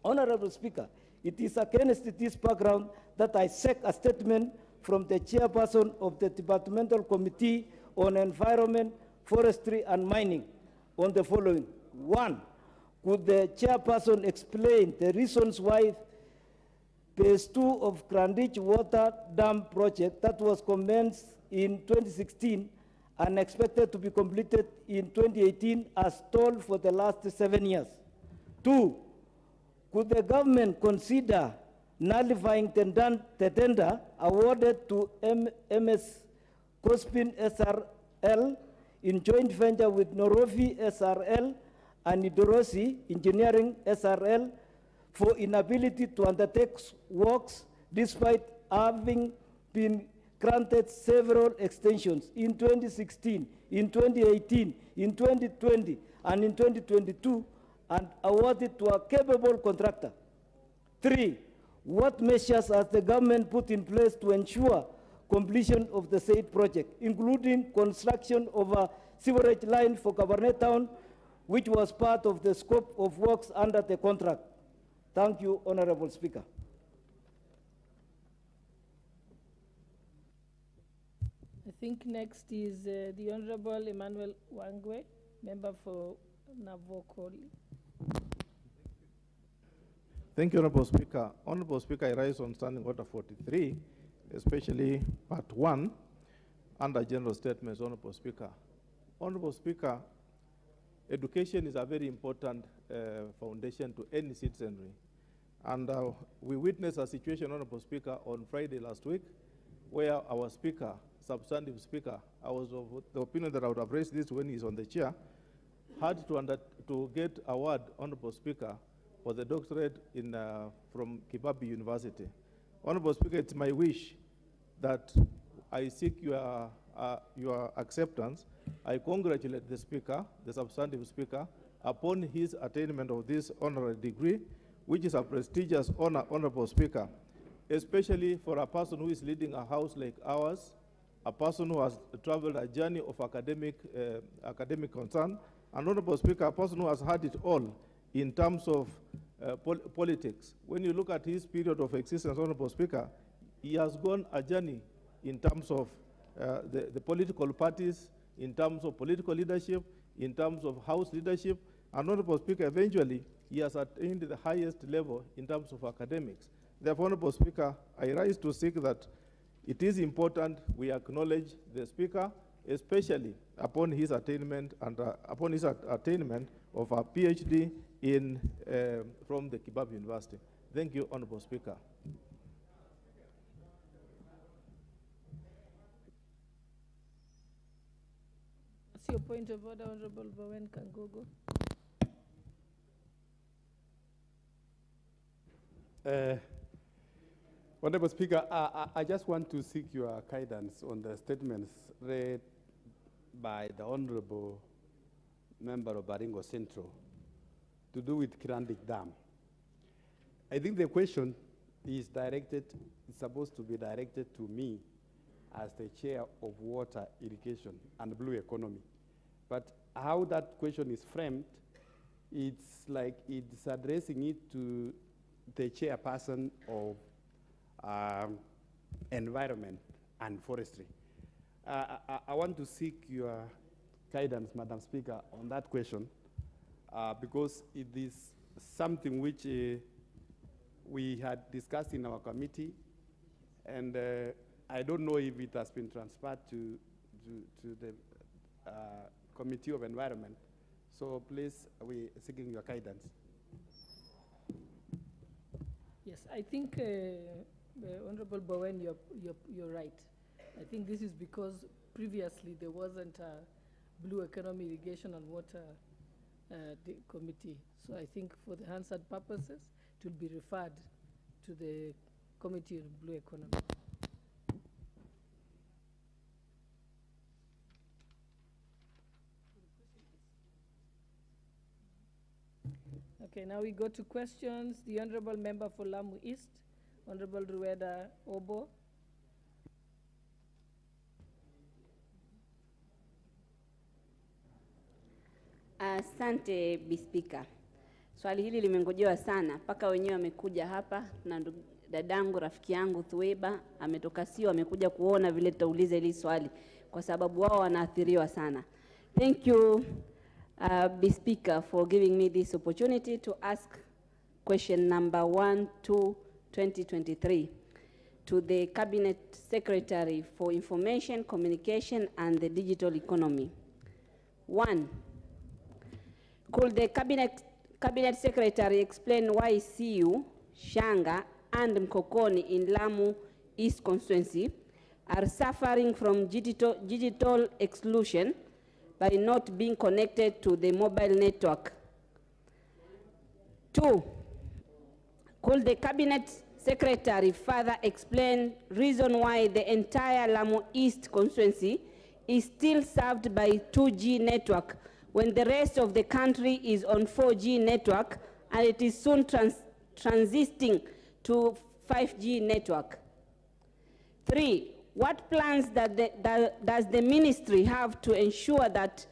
Honorable Speaker, it is against this background that I seek a statement from the chairperson of the Departmental Committee on Environment, Forestry and Mining on the following. 1. Could the chairperson explain the reasons why Phase 2 of Grandich Water Dam project that was commenced in 2016 and expected to be completed in 2018 as stalled for the last 7 years? 2. Could the government consider nullifying the tender awarded to MS Cospin SRL in joint venture with Norofi SRL and Idorosi Engineering SRL for inability to undertake works despite having been granted several extensions in 2016, in 2018, in 2020, and in 2022, and awarded to a capable contractor? 3. What measures has the government put in place to ensure completion of the said project, including construction of a sewerage line for Cabernet Town, which was part of the scope of works under the contract? Thank you, Honorable Speaker. I think next is the Honorable Emmanuel Wangwe, member for Navokoli. Thank you, Honorable Speaker. Honorable Speaker, I rise on Standing Order 43, especially Part 1, under General Statements, Honorable Speaker. Honorable Speaker, education is a very important foundation to any citizenry. And we witnessed a situation, Honorable Speaker, on Friday last week, where our speaker, substantive speaker, I was of the opinion that I would have raised this when he's on the chair, had to get award, Honorable Speaker, for the doctorate in, from Kibabi University. Honorable Speaker, it's my wish that I seek your acceptance. I congratulate the speaker, the substantive speaker, upon his attainment of this honorary degree, which is a prestigious honor, Honorable Speaker, especially for a person who is leading a house like ours, a person who has traveled a journey of academic concern, and Honorable Speaker, a person who has had it all in terms of politics. When you look at his period of existence, Honorable Speaker, he has gone a journey in terms of the political parties, in terms of political leadership, in terms of house leadership, and Honorable Speaker, eventually, he has attained the highest level in terms of academics. Therefore, Honorable Speaker, I rise to seek that it is important we acknowledge the Speaker, especially upon his attainment and attainment of a PhD in from the Kibabi University. Thank you, Honorable Speaker. What's your point of order, Honorable Bowen Kangogo? Honorable Speaker, I just want to seek your guidance on the statements read by the Honorable Member of Baringo Central to do with Grandich Dam. I think the question is supposed to be directed to me as the Chair of Water, Irrigation and Blue Economy. But how that question is framed, it's like it's addressing it to the chairperson of Environment and Forestry. I want to seek your guidance, Madam Speaker, on that question, because it is something which we had discussed in our committee, and I don't know if it has been transferred to the Committee of Environment. So please, we're seeking your guidance. Yes, I think, Honorable Bowen, you're right. I think this is because previously there wasn't a Blue Economy, Irrigation and Water Committee. So I think for the answered purposes, it will be referred to the Committee on Blue Economy. Okay, now we go to questions. The Honorable Member for Lamu East, Honorable Rueda Obo. Asante, Speaker. Swali hili limengojewa sana, mpaka wenyewe wamekuja hapa, na dadangu rafiki yangu Thuweba ametoka Sio, amekuja kuona vile tutauliza hili swali kwa sababu wao wanaathiriwa sana. Thank you Speaker for giving me this opportunity to ask question number 1 to 2023 to the Cabinet Secretary for Information, Communication and the Digital Economy. 1. Could the Cabinet Secretary explain why Siu, Shanga and Mkokoni in Lamu East Constituency are suffering from digital exclusion by not being connected to the mobile network? 2. Could the Cabinet Secretary further explain reason why the entire Lamu East constituency is still served by 2G network when the rest of the country is on 4G network and it is soon transiting to 5G network? 3. What plans does the ministry have to ensure that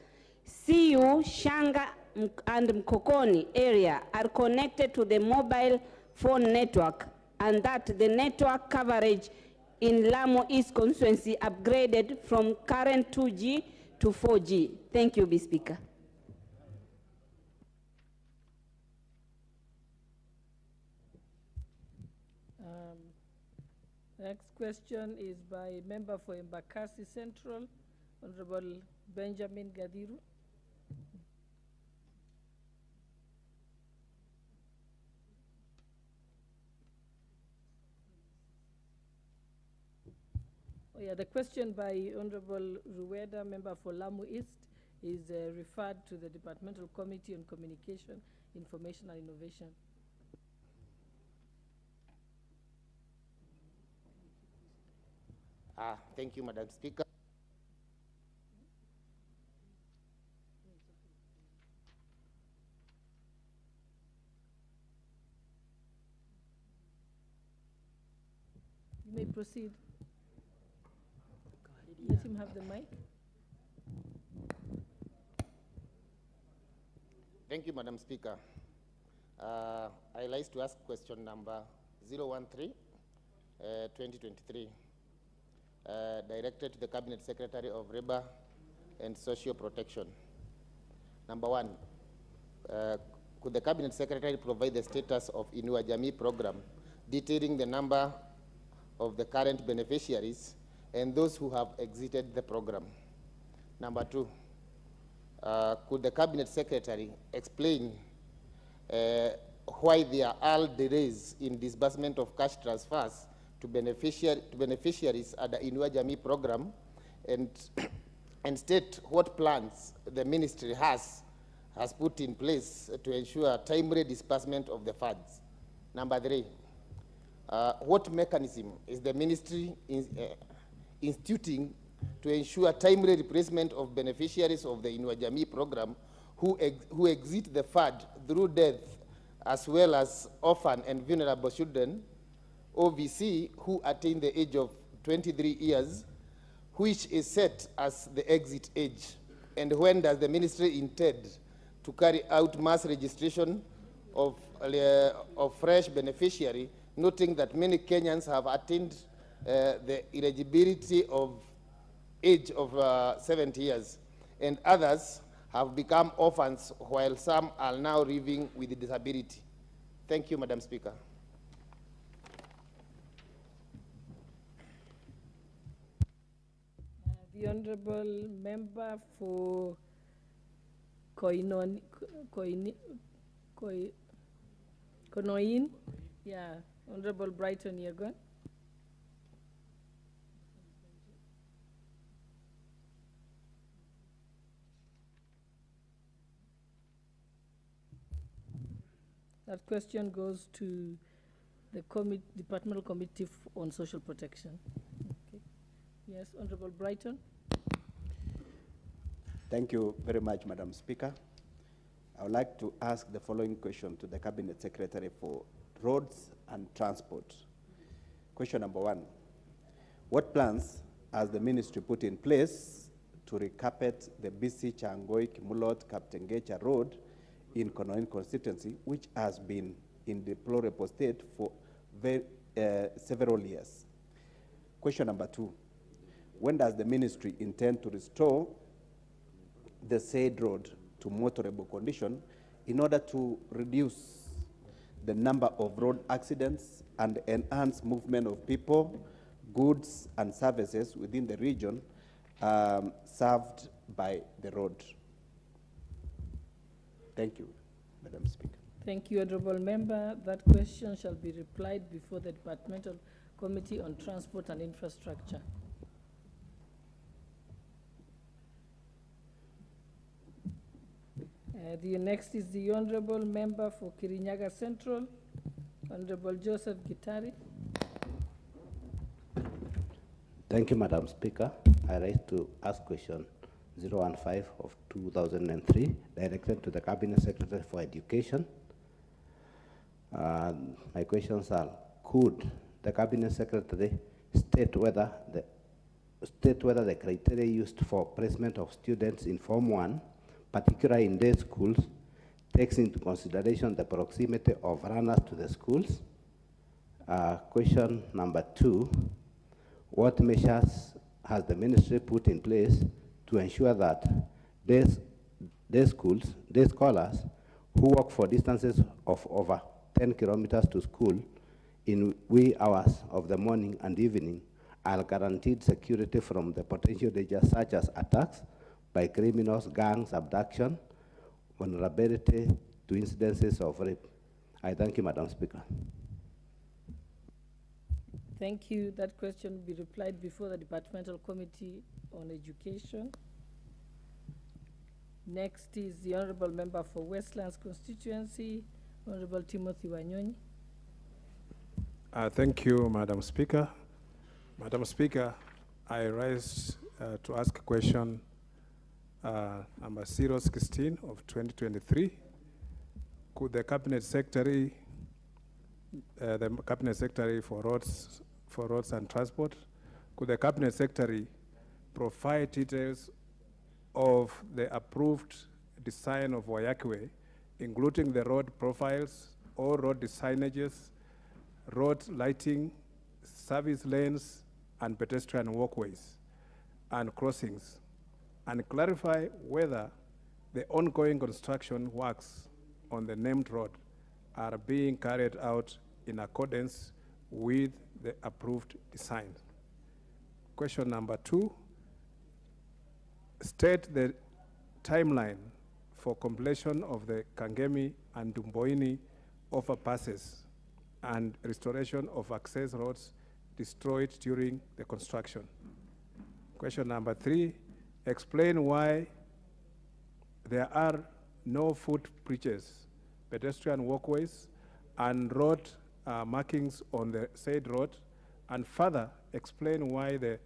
Siu, Shanga and Mkokoni area are connected to the mobile phone network and that the network coverage in Lamu East constituency upgraded from current 2G to 4G? Thank you, Speaker. Next question is by member for Embakasi Central, Honorable Benjamin Gadiru. Oh yeah, the question by Honorable Rueda, member for Lamu East, is referred to the Departmental Committee on Communication, Information and Innovation. Thank you, Madam Speaker. You may proceed. Let him have the mic. Thank you, Madam Speaker. I'd like to ask question number 013, 2023. Directed to the Cabinet Secretary of Labor and Social Protection. Number 1, could the Cabinet Secretary provide the status of Inua Jamii program, detailing the number of the current beneficiaries and those who have exited the program? Number 2, could the Cabinet Secretary explain why there are delays in disbursement of cash transfers to beneficiaries at the Inua Jamii program, and state what plans the ministry has put in place to ensure timely disbursement of the funds? Number 3, what mechanism is the ministry instituting to ensure timely replacement of beneficiaries of the Inua Jamii program who exit the fund through death, as well as orphan and vulnerable children, OVC, who attain the age of 23 years, which is set as the exit age? And when does the ministry intend to carry out mass registration of fresh beneficiary, noting that many Kenyans have attained the eligibility of age of 70 years, and others have become orphans, while some are now living with disability? Thank you, Madam Speaker. The Honorable Member for Koinoin, yeah, Honorable Brighton Yegon. That question goes to the Departmental Committee on Social Protection. Okay. Yes, Honorable Brighton. Thank you very much, Madam Speaker. I would like to ask the following question to the Cabinet Secretary for Roads and Transport. Question number 1, what plans has the ministry put in place to recarpet the BC Changoi Kimulot Kaptengecha Road in Konoin constituency, which has been in deplorable state for several years. Question number 2, when does the ministry intend to restore the said road to motorable condition in order to reduce the number of road accidents and enhance movement of people, goods, and services within the region served by the road? Thank you, Madam Speaker. Thank you, Honorable Member. That question shall be replied before the Departmental Committee on Transport and Infrastructure. The next is the Honorable Member for Kirinyaga Central, Honorable Joseph Gitari. Thank you, Madam Speaker. I rise to ask question 015 of 2003, directed to the Cabinet Secretary for Education. My questions are, could the Cabinet Secretary state whether the criteria used for placement of students in Form 1, particularly in day schools, takes into consideration the proximity of runners to the schools? Question number 2, what measures has the ministry put in place to ensure that day scholars who walk for distances of over 10 kilometers to school in wee hours of the morning and evening are guaranteed security from the potential dangers such as attacks by criminals, gangs, abduction, vulnerability to incidences of rape? I thank you, Madam Speaker. Thank you. That question will be replied before the Departmental Committee on Education. Next is the Honorable Member for Westlands Constituency, Honorable Timothy Wanyonyi. Thank you, Madam Speaker. Madam Speaker, I rise to ask a question number 016 of 2023. Could the Cabinet Secretary, for Roads and Transport, could the Cabinet Secretary provide details of the approved design of Wayakwe, including the road profiles or road designages, road lighting, service lanes, and pedestrian walkways and crossings, and clarify whether the ongoing construction works on the named road are being carried out in accordance with the approved design? Question number 2, state the timeline for completion of the Kangemi and Dumboini overpasses and restoration of access roads destroyed during the construction. Question number 3, explain why there are no footbridges, pedestrian walkways, and road markings on the said road, and further explain why the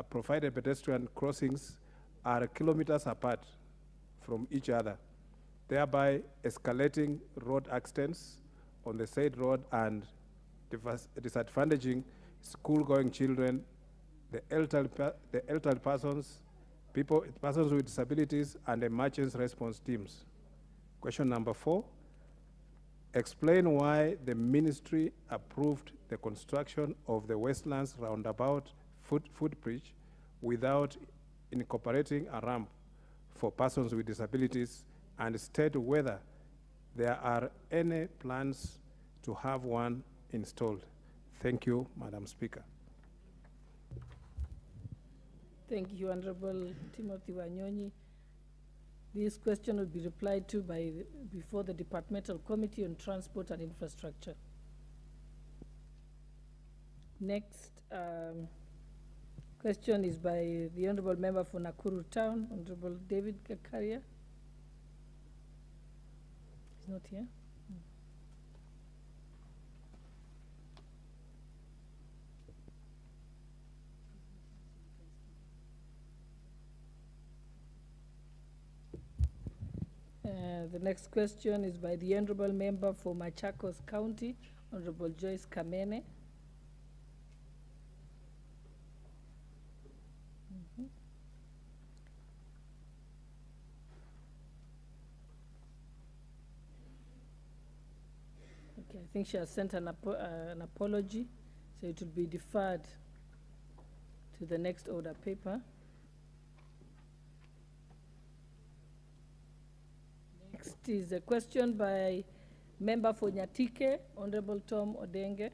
provided pedestrian crossings are kilometers apart from each other, thereby escalating road accidents on the said road and disadvantaging school-going children, the elderly persons, persons with disabilities, and emergency response teams. Question number 4, explain why the ministry approved the construction of the Westlands roundabout footbridge without incorporating a ramp for persons with disabilities, and state whether there are any plans to have one installed. Thank you, Madam Speaker. Thank you, Honorable Timothy Wanyonyi. This question will be replied to before the Departmental Committee on Transport and Infrastructure. Next question is by the Honorable Member for Nakuru Town, Honorable David Kakaria. He's not here. The next question is by the Honorable Member for Machakos County, Honorable Joyce Kamene. think she has sent an apology, so it will be deferred to the next order paper. Next is a question by Member for Nyatike, Honorable Tom Odenge.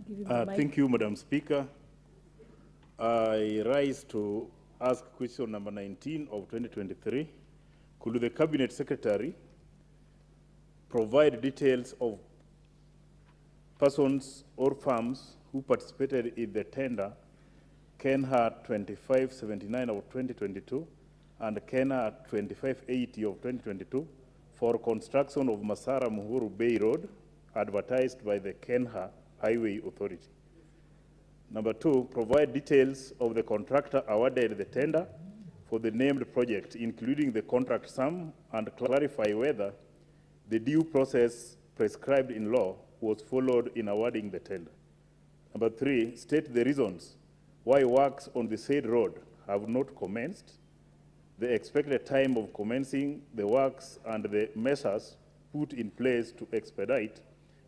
Give him the mic. Thank you, Madam Speaker. I rise to ask question number 19 of 2023. Could the Cabinet Secretary provide details of persons or firms who participated in the tender Kenha 2579 of 2022 and Kenha 2580 of 2022 for construction of Masara Muhuru Bay Road advertised by the Kenha Highway Authority? Number 2, provide details of the contractor awarded the tender for the named project, including the contract sum, and clarify whether the due process prescribed in law was followed in awarding the tender. Number 3, state the reasons why works on the said road have not commenced, the expected time of commencing the works, and the measures put in place to expedite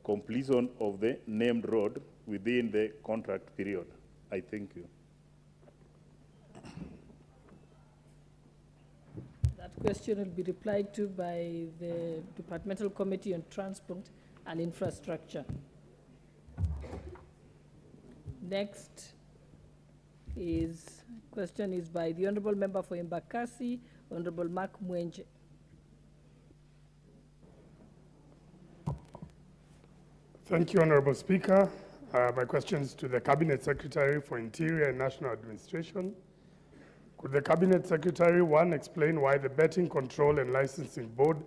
completion of the named road within the contract period. I thank you. That question will be replied to by the Departmental Committee on Transport and Infrastructure. Next question is by the Honorable Member for Embakasi, Honorable Mark Mwenje. Thank you, Honorable Speaker. My question is to the Cabinet Secretary for Interior and National Administration. Could the Cabinet Secretary, 1, explain why the Betting Control and Licensing Board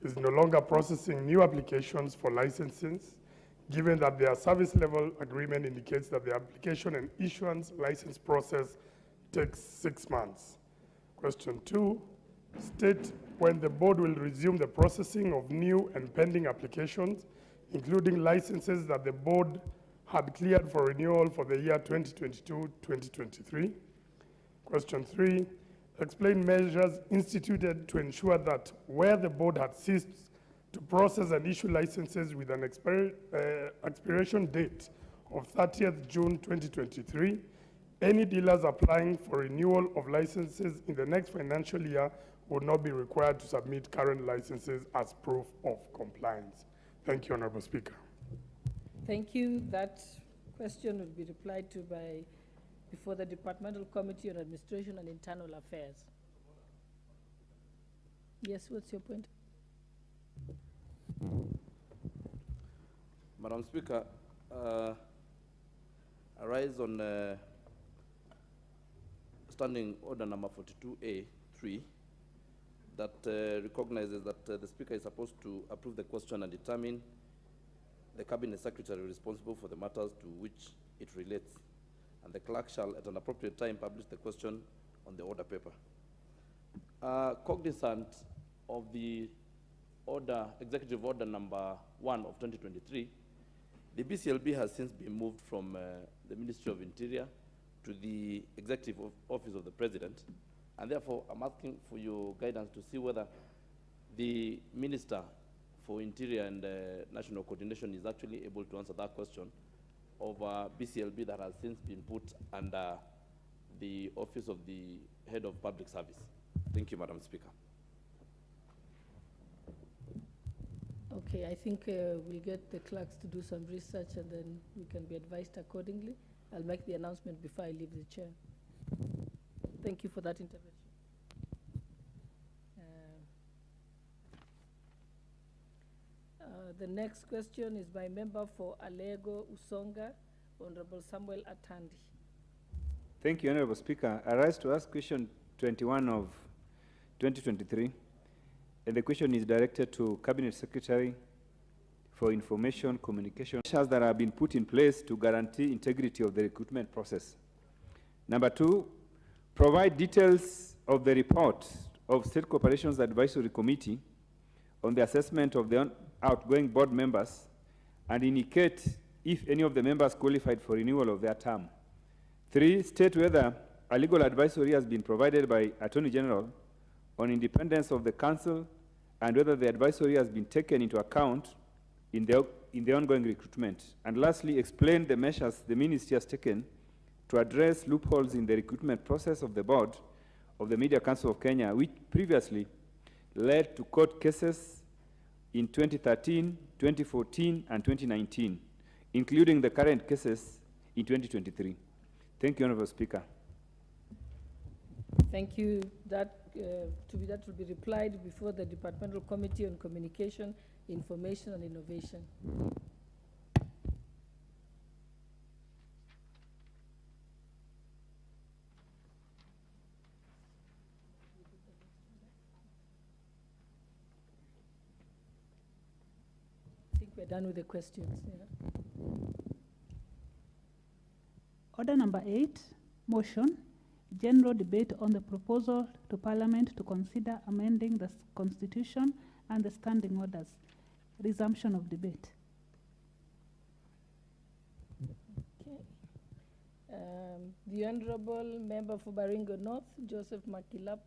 is no longer processing new applications for licenses, given that their service level agreement indicates that the application and issuance license process takes 6 months? Question 2, state when the board will resume the processing of new and pending applications, including licenses that the board had cleared for renewal for the year 2022-2023. Question 3, explain measures instituted to ensure that where the board had ceased to process and issue licenses with an expiration date of 30th June 2023, any dealers applying for renewal of licenses in the next financial year would not be required to submit current licenses as proof of compliance. Thank you, Honorable Speaker. Thank you. That question will be replied to before the Departmental Committee on Administration and Internal Affairs. Yes, what's your point? Madam Speaker, I rise on Standing Order number 42A3 that recognizes that the Speaker is supposed to approve the question and determine the Cabinet Secretary responsible for the matters to which it relates, and the clerk shall at an appropriate time publish the question on the order paper. Cognizant of the Executive Order number 1 of 2023, the BCLB has since been moved from the Ministry of Interior to the Executive Office of the President, and therefore I'm asking for your guidance to see whether the Minister for Interior and National Coordination is actually able to answer that question of BCLB that has since been put under the Office of the Head of Public Service. Thank you, Madam Speaker. Okay, I think we'll get the clerks to do some research and then we can be advised accordingly. I'll make the announcement before I leave the chair. Thank you for that intervention. The next question is by member for Alego Usonga, Honorable Samuel Atandi. Thank you, Honorable Speaker. I rise to ask question 21 of 2023, and the question is directed to Cabinet Secretary for Information Communication. Measures that have been put in place to guarantee integrity of the recruitment process. Number 2, provide details of the report of State Corporations Advisory Committee on the assessment of the outgoing board members and indicate if any of the members qualified for renewal of their term. 3, state whether a legal advisory has been provided by Attorney General on independence of the council and whether the advisory has been taken into account in the ongoing recruitment. And lastly, explain the measures the ministry has taken to address loopholes in the recruitment process of the board of the Media Council of Kenya, which previously led to court cases in 2013, 2014, and 2019, including the current cases in 2023. Thank you, Honorable Speaker. Thank you. That will be replied before the Departmental Committee on Communication, Information and Innovation. I think we're done with the questions. Yeah. Order number 8, motion, general debate on the proposal to Parliament to consider amending the Constitution and the standing orders. Resumption of debate. Okay. The Honorable Member for Baringo North, Joseph Makilap.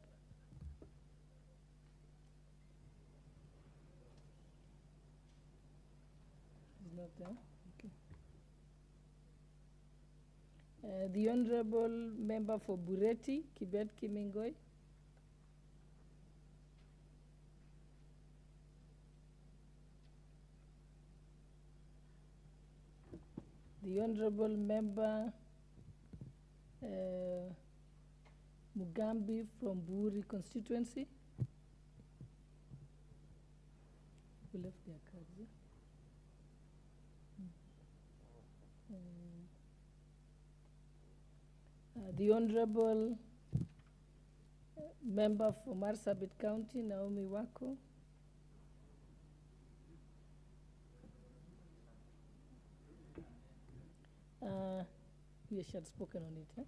He's not there. Okay. The Honorable Member for Bureti, Kibet Kimingoi. The Honorable Member Mugambi from Buri constituency. Who left their cards? Yeah? The Honorable Member for Marsabit County, Naomi Wako. Yes, she had spoken on it. Eh?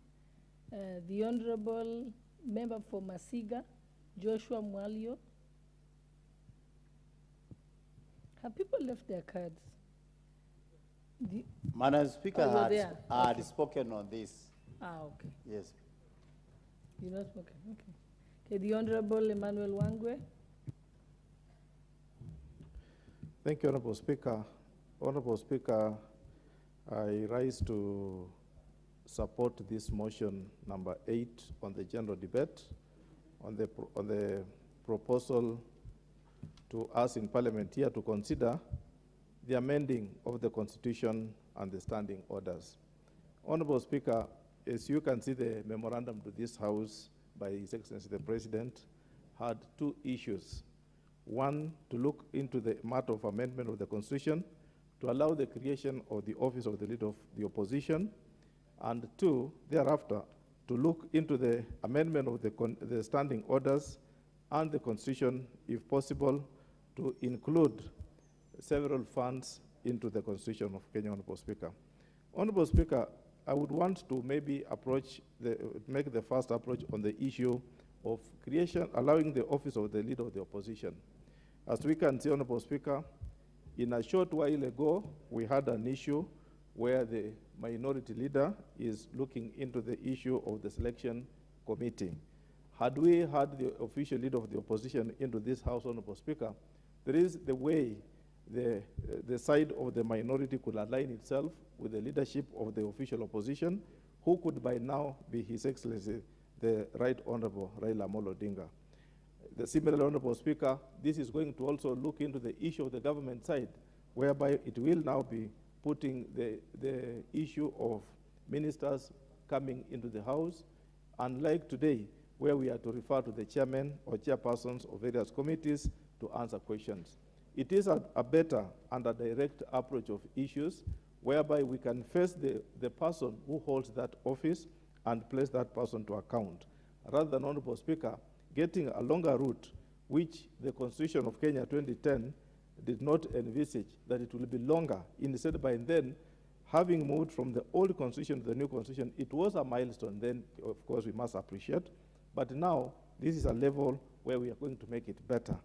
The Honorable Member for Masiga, Joshua Mwalio. Have people left their cards? Madam Speaker had okay. Spoken on this. Ah, okay. Yes. You not spoken, okay. Okay, the Honorable Emmanuel Wangwe. Thank you, Honorable Speaker. Honorable Speaker, I rise to support this motion number 8 on the general debate on the proposal to us in Parliament here to consider the amending of the Constitution and the standing orders. Honorable Speaker, as you can see, the memorandum to this House by His Excellency the President had two issues. One, to look into the matter of amendment of the Constitution to allow the creation of the office of the leader of the opposition, and two, thereafter, to look into the amendment of the standing orders and the Constitution, if possible, to include several funds into the Constitution of Kenya, Honorable Speaker. Honorable Speaker, I would want to maybe make the first approach on the issue of allowing the office of the leader of the opposition. As we can see, Honorable Speaker, in a short while ago, we had an issue where the minority leader is looking into the issue of the selection committee. Had we had the official leader of the opposition into this House, Honorable Speaker, there is the way the side of the minority could align itself with the leadership of the official opposition, who could by now be His Excellency, the Right Honorable Raila Amolo Odinga. The similar, Honorable Speaker, this is going to also look into the issue of the government side, whereby it will now be putting the issue of ministers coming into the House, unlike today, where we are to refer to the chairman or chairpersons of various committees to answer questions. It is a better and a direct approach of issues, whereby we can face the person who holds that office and place that person to account, rather than, Honorable Speaker, getting a longer route, which the Constitution of Kenya 2010 did not envisage that it will be longer. Instead, by then, having moved from the old Constitution to the new Constitution, it was a milestone then, of course, we must appreciate. But now, this is a level where we are going to make it better.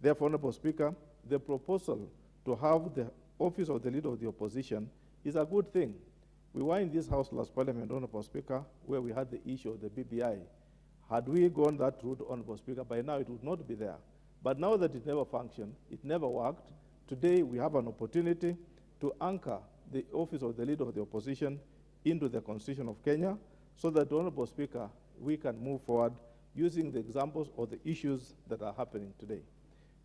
Therefore, Honorable Speaker, the proposal to have the office of the leader of the opposition is a good thing. We were in this House last Parliament, Honorable Speaker, where we had the issue of the BBI, Had we gone that route, Honorable Speaker, by now it would not be there. But now that it never functioned, it never worked, today we have an opportunity to anchor the office of the leader of the opposition into the Constitution of Kenya, so that, Honorable Speaker, we can move forward using the examples of the issues that are happening today.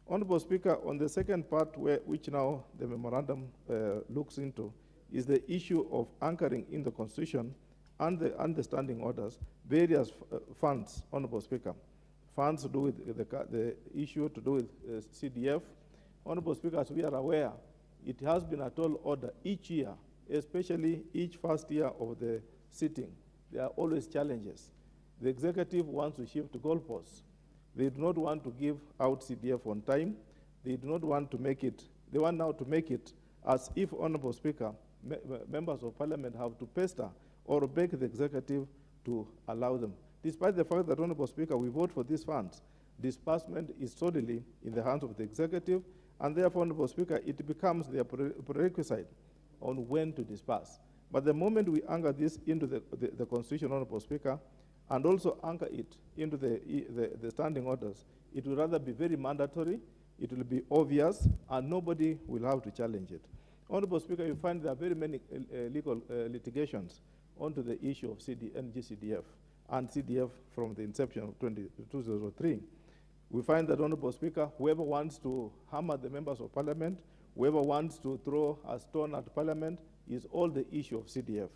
Honorable Speaker, on the second part, which now the memorandum looks into, is the issue of anchoring in the Constitution and the understanding orders various funds, Honorable Speaker. Funds to do with the issue to do with CDF. Honorable Speaker, as we are aware, it has been a tall order each year, especially each first year of the sitting. There are always challenges. The executive wants to shift goalposts. They do not want to give out CDF on time. They do not want to make it, they want now to make it as if, Honorable Speaker, members of parliament have to pester or beg the executive to allow them. Despite the fact that, Honorable Speaker, we vote for these funds, disbursement is solely in the hands of the executive, and therefore, Honorable Speaker, it becomes their prerequisite on when to disperse. But the moment we anchor this into the Constitution, Honorable Speaker, and also anchor it into the standing orders, it will rather be very mandatory, it will be obvious, and nobody will have to challenge it. Honorable Speaker, you find there are very many legal litigations onto the issue of NGCDF and CDF from the inception of 2003. We find that, Honorable Speaker, whoever wants to hammer the members of parliament, whoever wants to throw a stone at parliament, is all the issue of CDF.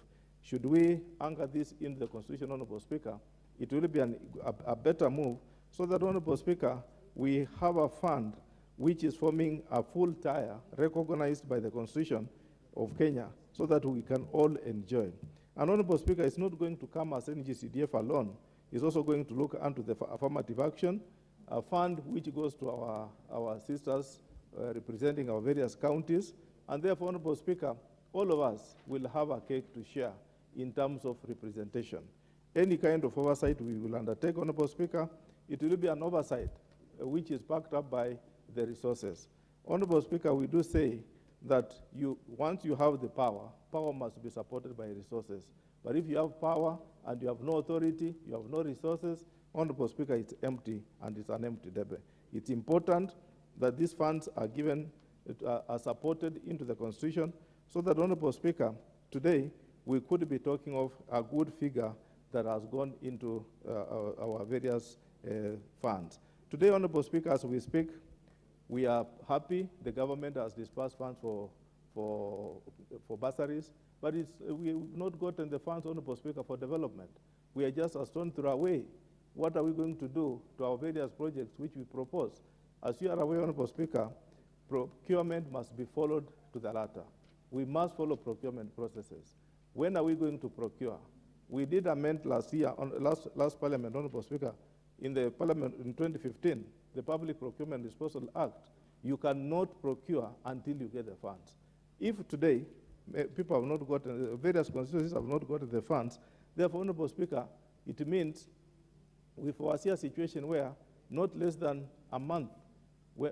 Should we anchor this in the Constitution, Honorable Speaker, it will be a better move, so that, Honorable Speaker, we have a fund which is forming a full tire recognized by the Constitution of Kenya, so that we can all enjoy. And, Honorable Speaker, it's not going to come as NGCDF alone. It's also going to look into the affirmative action, a fund which goes to our sisters representing our various counties. And therefore, Honorable Speaker, all of us will have a cake to share in terms of representation. Any kind of oversight we will undertake, Honorable Speaker, it will be an oversight which is backed up by the resources. Honorable Speaker, we do say that once you have the power, power must be supported by resources. But if you have power and you have no authority, you have no resources, Honorable Speaker, it's empty, and it's an empty debate. It's important that these funds are given, are supported into the Constitution, so that, Honorable Speaker, today we could be talking of a good figure that has gone into our various funds. Today, Honorable Speaker, as we speak, we are happy the government has disbursed funds for bursaries, but we've not gotten the funds, Honorable Speaker, for development. We are just a stone throw away. What are we going to do to our various projects which we propose? As you are aware, Honorable Speaker, procurement must be followed to the latter. We must follow procurement processes. When are we going to procure? We did amend last year, last Parliament, Honorable Speaker, in the Parliament in 2015, the Public Procurement Disposal Act. You cannot procure until you get the funds. If today people have not gotten, various constituencies have not gotten the funds, therefore, Honorable Speaker, it means we foresee a situation where not less than a month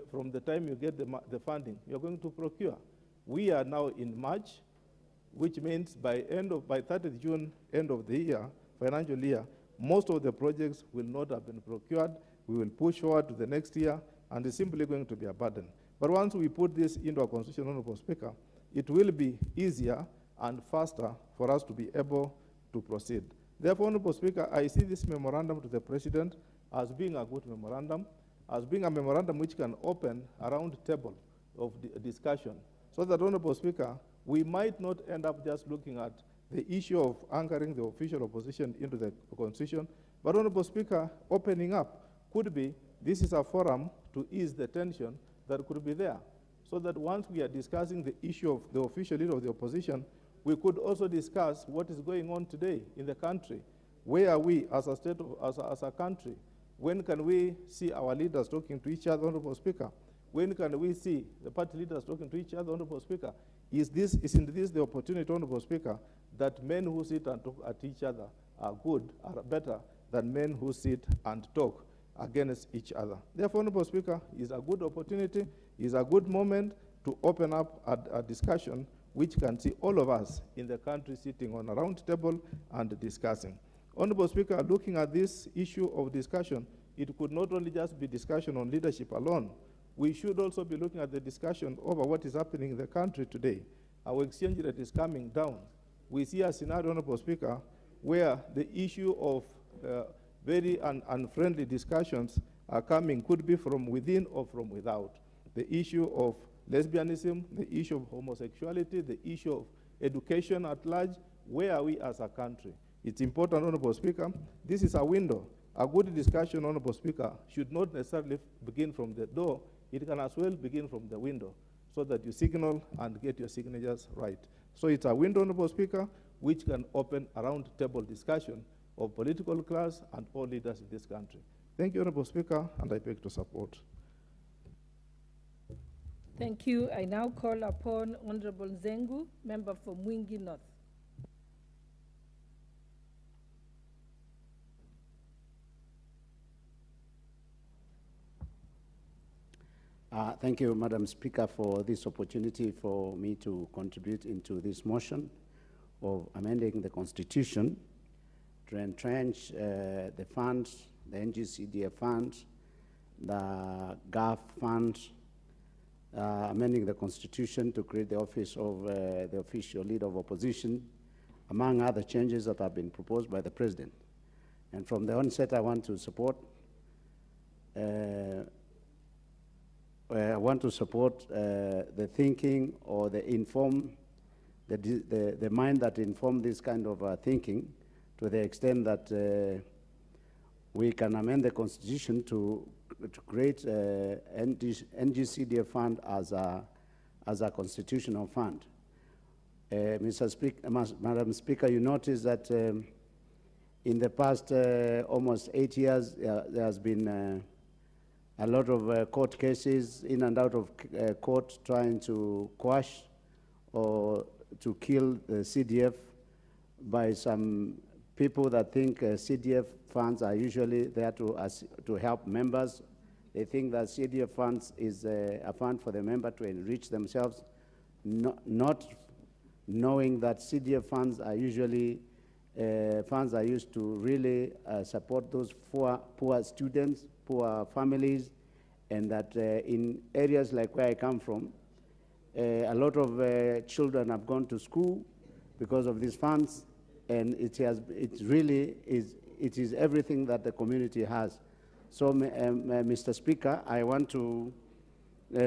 from the time you get the funding, you're going to procure. We are now in March, which means by 30th June, end of the year, financial year, most of the projects will not have been procured. We will push forward to the next year, and it's simply going to be a burden. But once we put this into our Constitution, Honorable Speaker, it will be easier and faster for us to be able to proceed. Therefore, Honorable Speaker, I see this memorandum to the President as being a good memorandum, as being a memorandum which can open a round table of discussion, so that, Honorable Speaker, we might not end up just looking at the issue of anchoring the official opposition into the Constitution, but, Honorable Speaker, opening up could be, this is a forum to ease the tension that could be there, so that once we are discussing the issue of the official leader of the opposition, we could also discuss what is going on today in the country. Where are we as a state, as a country? When can we see our leaders talking to each other, Honorable Speaker? When can we see the party leaders talking to each other, Honorable Speaker? Isn't this the opportunity, Honorable Speaker, that men who sit and talk at each other are better than men who sit and talk against each other? Therefore, Honorable Speaker, is a good opportunity, is a good moment to open up a discussion which can see all of us in the country sitting on a round table and discussing. Honorable Speaker, looking at this issue of discussion, it could not only just be discussion on leadership alone. We should also be looking at the discussion over what is happening in the country today. Our exchange rate is coming down. We see a scenario, Honorable Speaker, where the issue of very unfriendly discussions are coming, could be from within or from without. The issue of lesbianism, the issue of homosexuality, the issue of education at large. Where are we as a country? It's important, Honorable Speaker. This is a window. A good discussion, Honorable Speaker, should not necessarily begin from the door. It can as well begin from the window, so that you signal and get your signatures right. So it's a window, Honorable Speaker, which can open a round-table discussion of political class and all leaders in this country. Thank you, Honorable Speaker, and I beg to support. Thank you. I now call upon Honorable Nzengu, member for Mwingi North. Thank you, Madam Speaker, for this opportunity for me to contribute into this motion of amending the Constitution to entrench the funds, the NGCDF funds, the GAF funds, amending the Constitution to create the office of the official leader of opposition, among other changes that have been proposed by the President. And from the onset, I want to support the thinking or the mind that informed this kind of thinking, to the extent that we can amend the Constitution to create NGCDF fund as a constitutional fund. Madam Speaker, you notice that in the past almost 8 years, there has been a lot of court cases in and out of court trying to quash or to kill the CDF by some people that think CDF funds are usually there to help members. They think that CDF funds is a fund for the member to enrich themselves, not knowing that CDF funds are usually funds are used to really support those poor students, poor families, and that in areas like where I come from, a lot of children have gone to school because of these funds, and it is everything that the community has. So, Mr. Speaker, I want to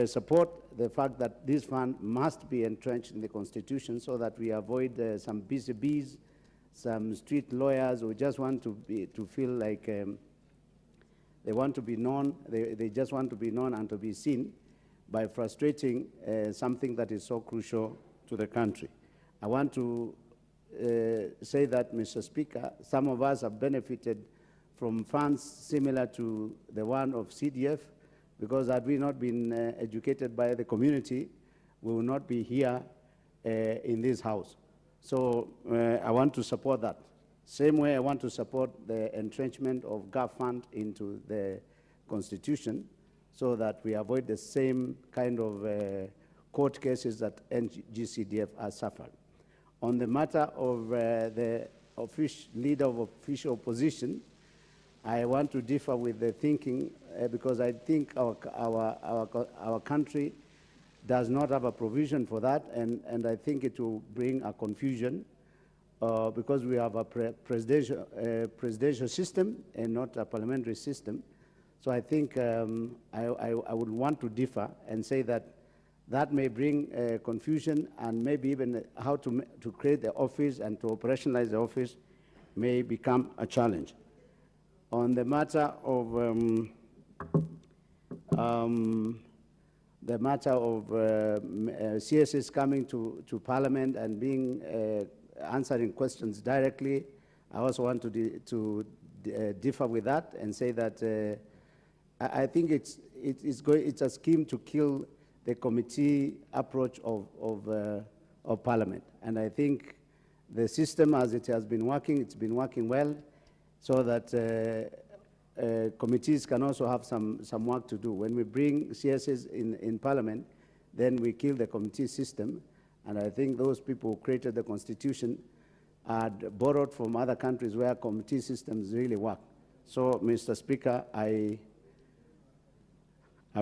support the fact that this fund must be entrenched in the Constitution so that we avoid some busy bees, some street lawyers who just want to feel like they want to be known, they just want to be known and to be seen by frustrating something that is so crucial to the country. I want to say that, Mr. Speaker, some of us have benefited from funds similar to the one of CDF, because had we not been educated by the community, we will not be here in this house. So I want to support that. Same way I want to support the entrenchment of GAF fund into the Constitution so that we avoid the same kind of court cases that NGCDF has suffered. On the matter of the leader of official opposition, I want to differ with the thinking because I think our country does not have a provision for that, and I think it will bring a confusion because we have a presidential system and not a parliamentary system. So I think I would want to differ and say that that may bring confusion, and maybe even how to create the office and to operationalize the office may become a challenge. On the matter of CSS coming to Parliament and being answering questions directly, I also want to differ with that and say that I think it's a scheme to kill the committee approach of Parliament. And I think the system as it has been working, it's been working well, so that committees can also have some work to do. When we bring CSS in Parliament, then we kill the committee system. And I think those people who created the Constitution had borrowed from other countries where committee systems really work. So, Mr. Speaker, I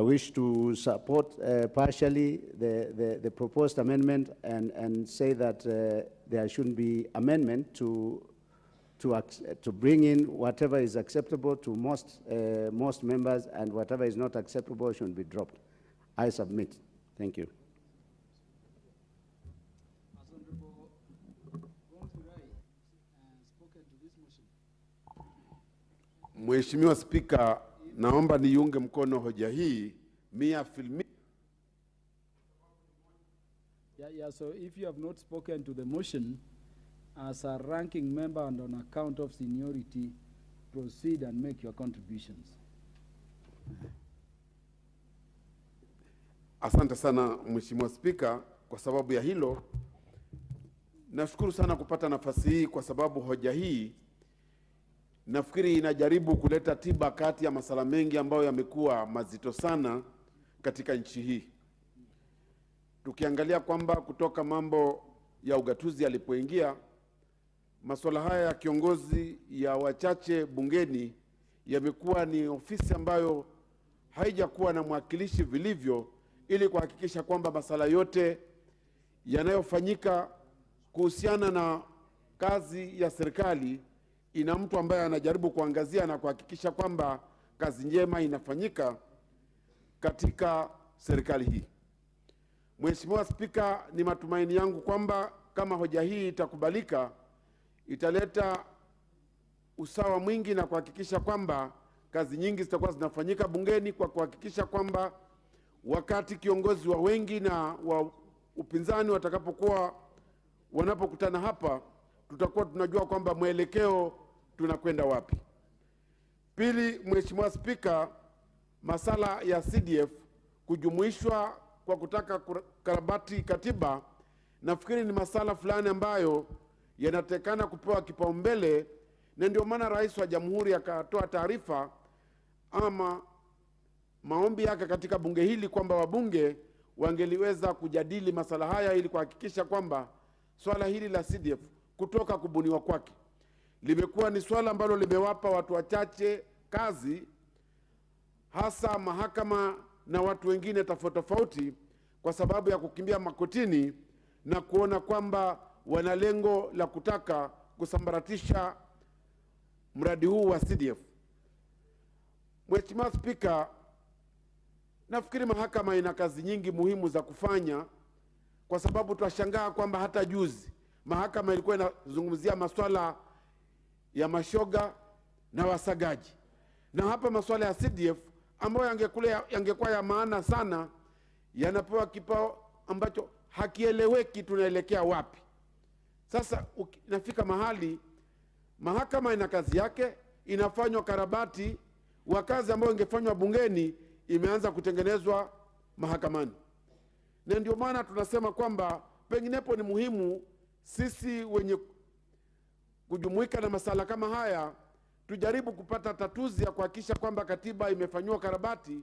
wish to support partially the proposed amendment and say that there shouldn't be amendment to bring in whatever is acceptable to most members, and whatever is not acceptable should be dropped. I submit. Thank you. Mheshimiwa Spika, naomba niunge mkono hoja hii 100%. Yeah, so if you have not spoken to the motion, as a ranking member and on account of seniority, proceed and make your contributions. Asante sana Mheshimiwa Spika, kwa sababu ya hilo. Nashukuru sana kupata nafasi hii, kwa sababu hoja hii nafikiri inajaribu kuleta tiba kati ya masala mengi ambayo yamekuwa mazito sana katika nchi hii. Tukiangalia kwamba kutoka mambo ya ugatuzi yalipoingia, masuala haya ya kiongozi ya wachache bungeni yamekuwa ni ofisi ambayo haijakuwa na mwakilishi vilivyo, ili kuhakikisha kwamba masala yote yanayofanyika kuhusiana na kazi ya serikali ina mtu ambaye anajaribu kuangazia na kuhakikisha kwamba kazi njema inafanyika katika serikali hii. Mheshimiwa Spika, ni matumaini yangu kwamba kama hoja hii itakubalika, italeta usawa mwingi na kuhakikisha kwamba kazi nyingi zitakuwa zinafanyika bungeni, kwa kuhakikisha kwamba wakati kiongozi wa wengi na wa upinzani wanapokutana hapa, tutakuwa tunajua kwamba mwelekeo tunakwenda wapi. Pili, Mheshimiwa Spika, masala ya CDF kujumuishwa kwa kutaka karabati katiba, nafikiri ni masala fulani ambayo yanatekana kupewa kipaumbele, na ndio maana Rais wa Jamhuri akatoa taarifa ama maombi yake katika bunge hili kwamba wabunge wangeliweza kujadili masala haya, ili kuhakikisha kwamba swala hili la CDF kutoka kubuniwa kwake limekuwa ni swala ambalo limewapa watu wachache kazi, hasa mahakama na watu wengine tofauti, kwa sababu ya kukimbia makotini na kuona kwamba wana lengo la kutaka kusambaratisha mradi huu wa CDF. Mheshimiwa Spika, nafikiri mahakama ina kazi nyingi muhimu za kufanya, kwa sababu tutashangaa kwamba hata juzi mahakama ilikuwa inazungumzia masuala ya mashoga na wasagaji, na hapa masuala ya CDF ambayo yangekuwa ya maana sana yanapewa kipao ambacho hakieleweki tunaelekea wapi. Sasa inafika mahali mahakama ina kazi yake, inafanywa karabati wa kazi ambayo ingefanywa bungeni imeanza kutengenezwa mahakamani. Na ndio maana tunasema kwamba penginepo ni muhimu sisi wenye kujumuika na masala kama haya tujaribu kupata tatuzi ya kuhakikisha kwamba katiba imefanywa karabati,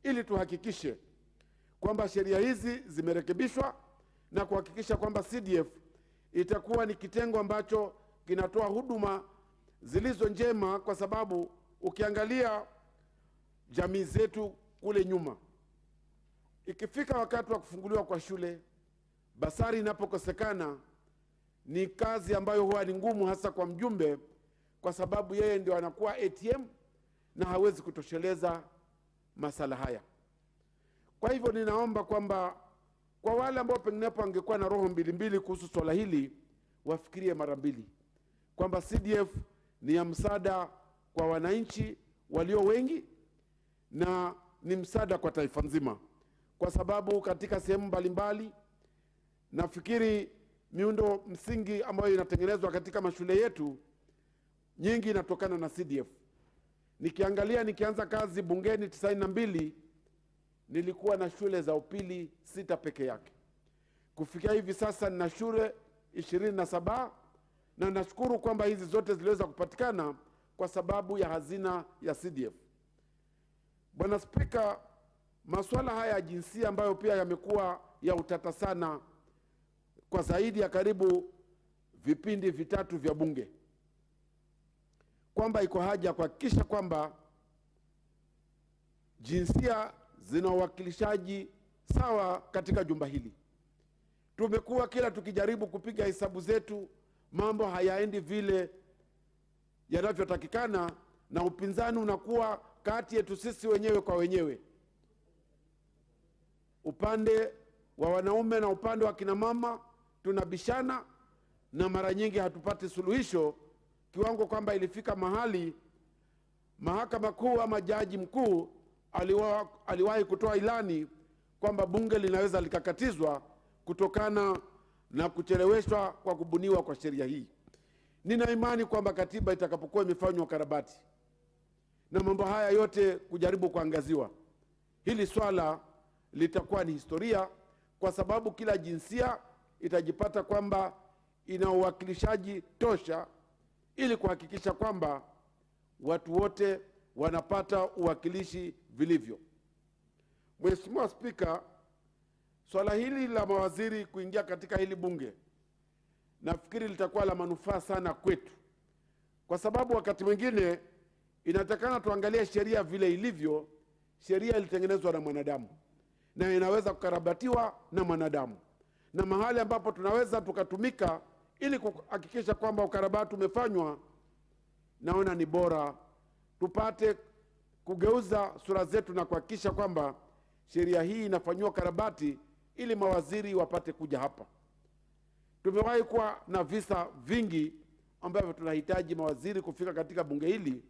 ili tuhakikishe kwamba sheria hizi zimerekebishwa na kuhakikisha kwamba CDF itakuwa ni kitengo ambacho kinatoa huduma zilizo njema, kwa sababu ukiangalia jamii zetu kule nyuma, ikifika wakati wa kufunguliwa kwa shule, basari inapokosekana, ni kazi ambayo huwa ni ngumu, hasa kwa mjumbe, kwa sababu yeye ndio anakuwa ATM na hawezi kutosheleza masala haya. Kwa hivyo ninaomba kwamba kwa wale ambao penginepo angekuwa na roho mbili kuhusu swala hili, wafikirie mara mbili kwamba CDF ni ya msaada kwa wananchi walio wengi na ni msaada kwa taifa nzima, kwa sababu katika sehemu mbalimbali nafikiri miundo msingi ambayo inatengenezwa katika mashule yetu nyingi inatokana na CDF. Nikianza kazi bungeni 92, nilikuwa na shule za upili 6 peke yake. Kufikia hivi sasa nina shule 27, na nashukuru kwamba hizi zote ziliweza kupatikana kwa sababu ya hazina ya CDF. Bwana Spika, masuala haya ya jinsia ambayo pia yamekuwa ya utata sana kwa zaidi ya karibu vipindi vitatu vya bunge, kwamba iko haja kuhakikisha kwamba jinsia zina uwakilishaji sawa katika jumba hili. Tumekuwa kila tukijaribu kupiga hesabu zetu, mambo hayaendi vile yanavyotakikana, na upinzani unakuwa kati yetu sisi wenyewe kwa wenyewe, upande wa wanaume na upande wa kina mama tunabishana, na mara nyingi hatupati suluhisho, kiwango kwamba ilifika mahali mahakama kuu ama jaji mkuu aliwahi kutoa ilani kwamba bunge linaweza likakatizwa kutokana na kucheleweshwa kwa kubuniwa kwa sheria hii. Nina imani kwamba katiba itakapokuwa imefanywa ukarabati na mambo haya yote kujaribu kuangaziwa, hili swala litakuwa ni historia, kwa sababu kila jinsia itajipata kwamba ina uwakilishaji tosha, ili kuhakikisha kwamba watu wote wanapata uwakilishi vilivyo. Mheshimiwa Spika, swala hili la mawaziri kuingia katika hili bunge nafikiri litakuwa la manufaa sana kwetu, kwa sababu wakati mwingine inatakana tuangalie sheria vile ilivyo. Sheria ilitengenezwa na mwanadamu na inaweza kukarabatiwa na mwanadamu, na mahali ambapo tunaweza tukatumika ili kuhakikisha kwamba ukarabati umefanywa, naona ni bora tupate kugeuza sura zetu na kuhakikisha kwamba sheria hii inafanywa karabati ili mawaziri wapate kuja hapa. Tumewahi kuwa na visa vingi ambavyo tunahitaji mawaziri kufika katika bunge hili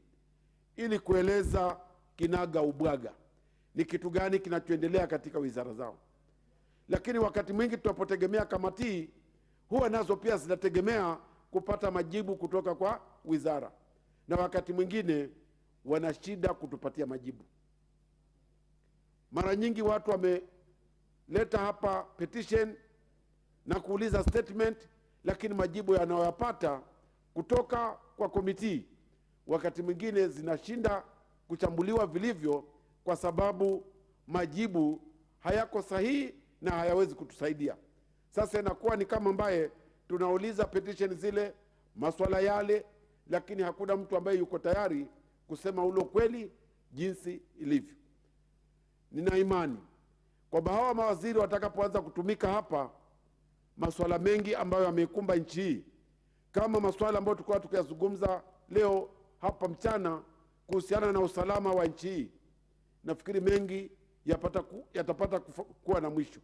ili kueleza kinaga ubwaga ni kitu gani kinachoendelea katika wizara zao. Lakini wakati mwingi tunapotegemea kamati, huwa nazo pia zinategemea kupata majibu kutoka kwa wizara, na wakati mwingine wana shida kutupatia majibu. Mara nyingi watu wameleta hapa petition na kuuliza statement, lakini majibu yanayopata kutoka kwa komiti wakati mwingine zinashinda kuchambuliwa vilivyo, kwa sababu majibu hayako sahihi na hayawezi kutusaidia. Sasa inakuwa ni kama ambaye tunauliza petition zile, maswala yale, lakini hakuna mtu ambaye yuko tayari kusema ulo kweli jinsi ilivyo. Nina imani kwamba hawa mawaziri watakapoanza kutumika hapa, maswala mengi ambayo yamekumba nchi hii, kama maswala ambayo tulikuwa tukiyazungumza leo hapa mchana kuhusiana na usalama wa nchi hii, nafikiri mengi yatapata kuwa na mwisho.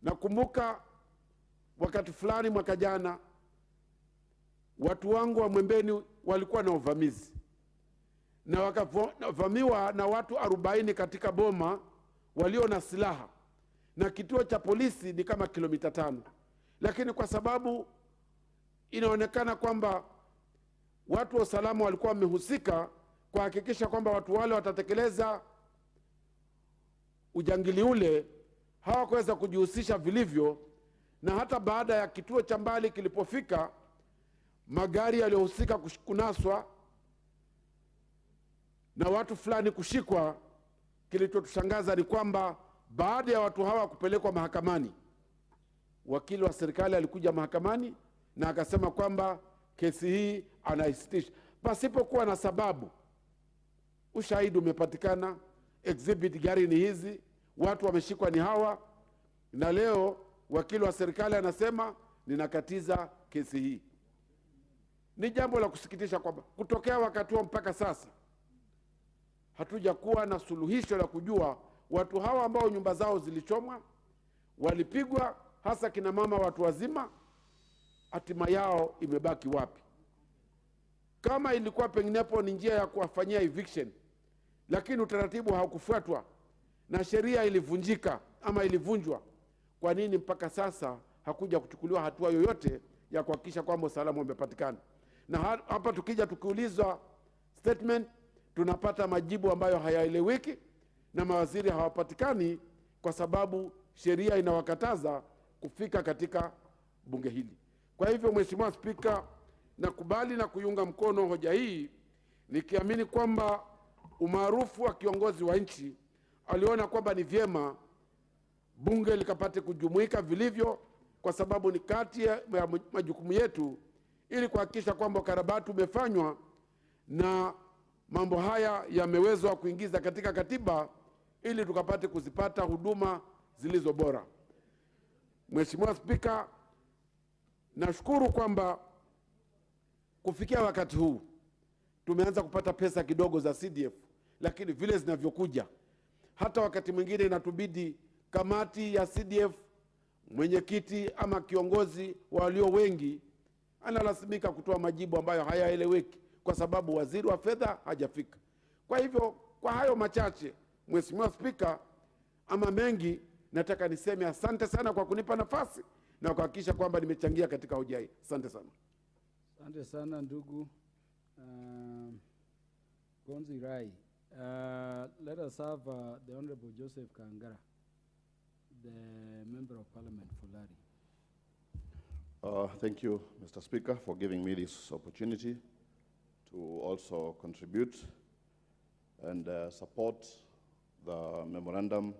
Nakumbuka wakati fulani mwaka jana, watu wangu wa Mwembeni walikuwa na uvamizi na wakavamiwa na watu 40 katika boma walio na silaha, na kituo cha polisi ni kama kilomita 5. Lakini kwa sababu inaonekana kwamba watu wa usalama walikuwa wamehusika kuhakikisha kwamba watu wale watatekeleza ujangili ule, hawakuweza kujihusisha vilivyo, na hata baada ya kituo cha mbali kilipofika, magari yaliyohusika kunaswa na watu fulani kushikwa, kilichotushangaza ni kwamba baada ya watu hawa kupelekwa mahakamani, wakili wa serikali alikuja mahakamani na akasema kwamba kesi hii anaisitisha pasipokuwa na sababu. Ushahidi umepatikana, exhibit gari ni hizi, watu wameshikwa ni hawa, na leo wakili wa serikali anasema ninakatiza kesi hii. Ni jambo la kusikitisha kwamba kutokea wakati huo mpaka sasa hatuja kuwa na suluhisho la kujua watu hawa ambao nyumba zao zilichomwa, walipigwa, hasa kina mama, watu wazima, hatima yao imebaki wapi? Kama ilikuwa penginepo ni njia ya kuwafanyia eviction, lakini utaratibu haukufuatwa na sheria ilivunjika ama ilivunjwa, kwa nini mpaka sasa hakuja kuchukuliwa hatua yoyote ya kuhakikisha kwamba usalama umepatikana? Na hapa tukija tukiulizwa statement, tunapata majibu ambayo hayaeleweki na mawaziri hawapatikani, kwa sababu sheria inawakataza kufika katika bunge hili. Kwa hivyo, Mheshimiwa Spika, nakubali na kuiunga mkono hoja hii, nikiamini kwamba umaarufu wa kiongozi wa nchi aliona kwamba ni vyema bunge likapate kujumuika vilivyo kwa sababu ni kati ya majukumu yetu ili kuhakikisha kwamba ukarabati umefanywa na mambo haya yamewezwa kuingiza katika katiba ili tukapate kuzipata huduma zilizo bora. Mheshimiwa Spika, nashukuru kwamba kufikia wakati huu tumeanza kupata pesa kidogo za CDF, lakini vile zinavyokuja, hata wakati mwingine inatubidi kamati ya CDF, mwenyekiti ama kiongozi walio wengi analazimika kutoa majibu ambayo hayaeleweki kwa sababu waziri wa fedha hajafika. Kwa hivyo, kwa hayo machache, Mheshimiwa Spika, ama mengi, nataka niseme asante sana kwa kunipa nafasi na kuhakikisha kwamba nimechangia katika hoja hii. Asante sana. Asante sana ndugu Gonzi Rai. Let us have the Honorable Joseph Kangara, the Member of Parliament for Lari. Thank you, Mr. Speaker, for giving me this opportunity to also contribute and support the memorandum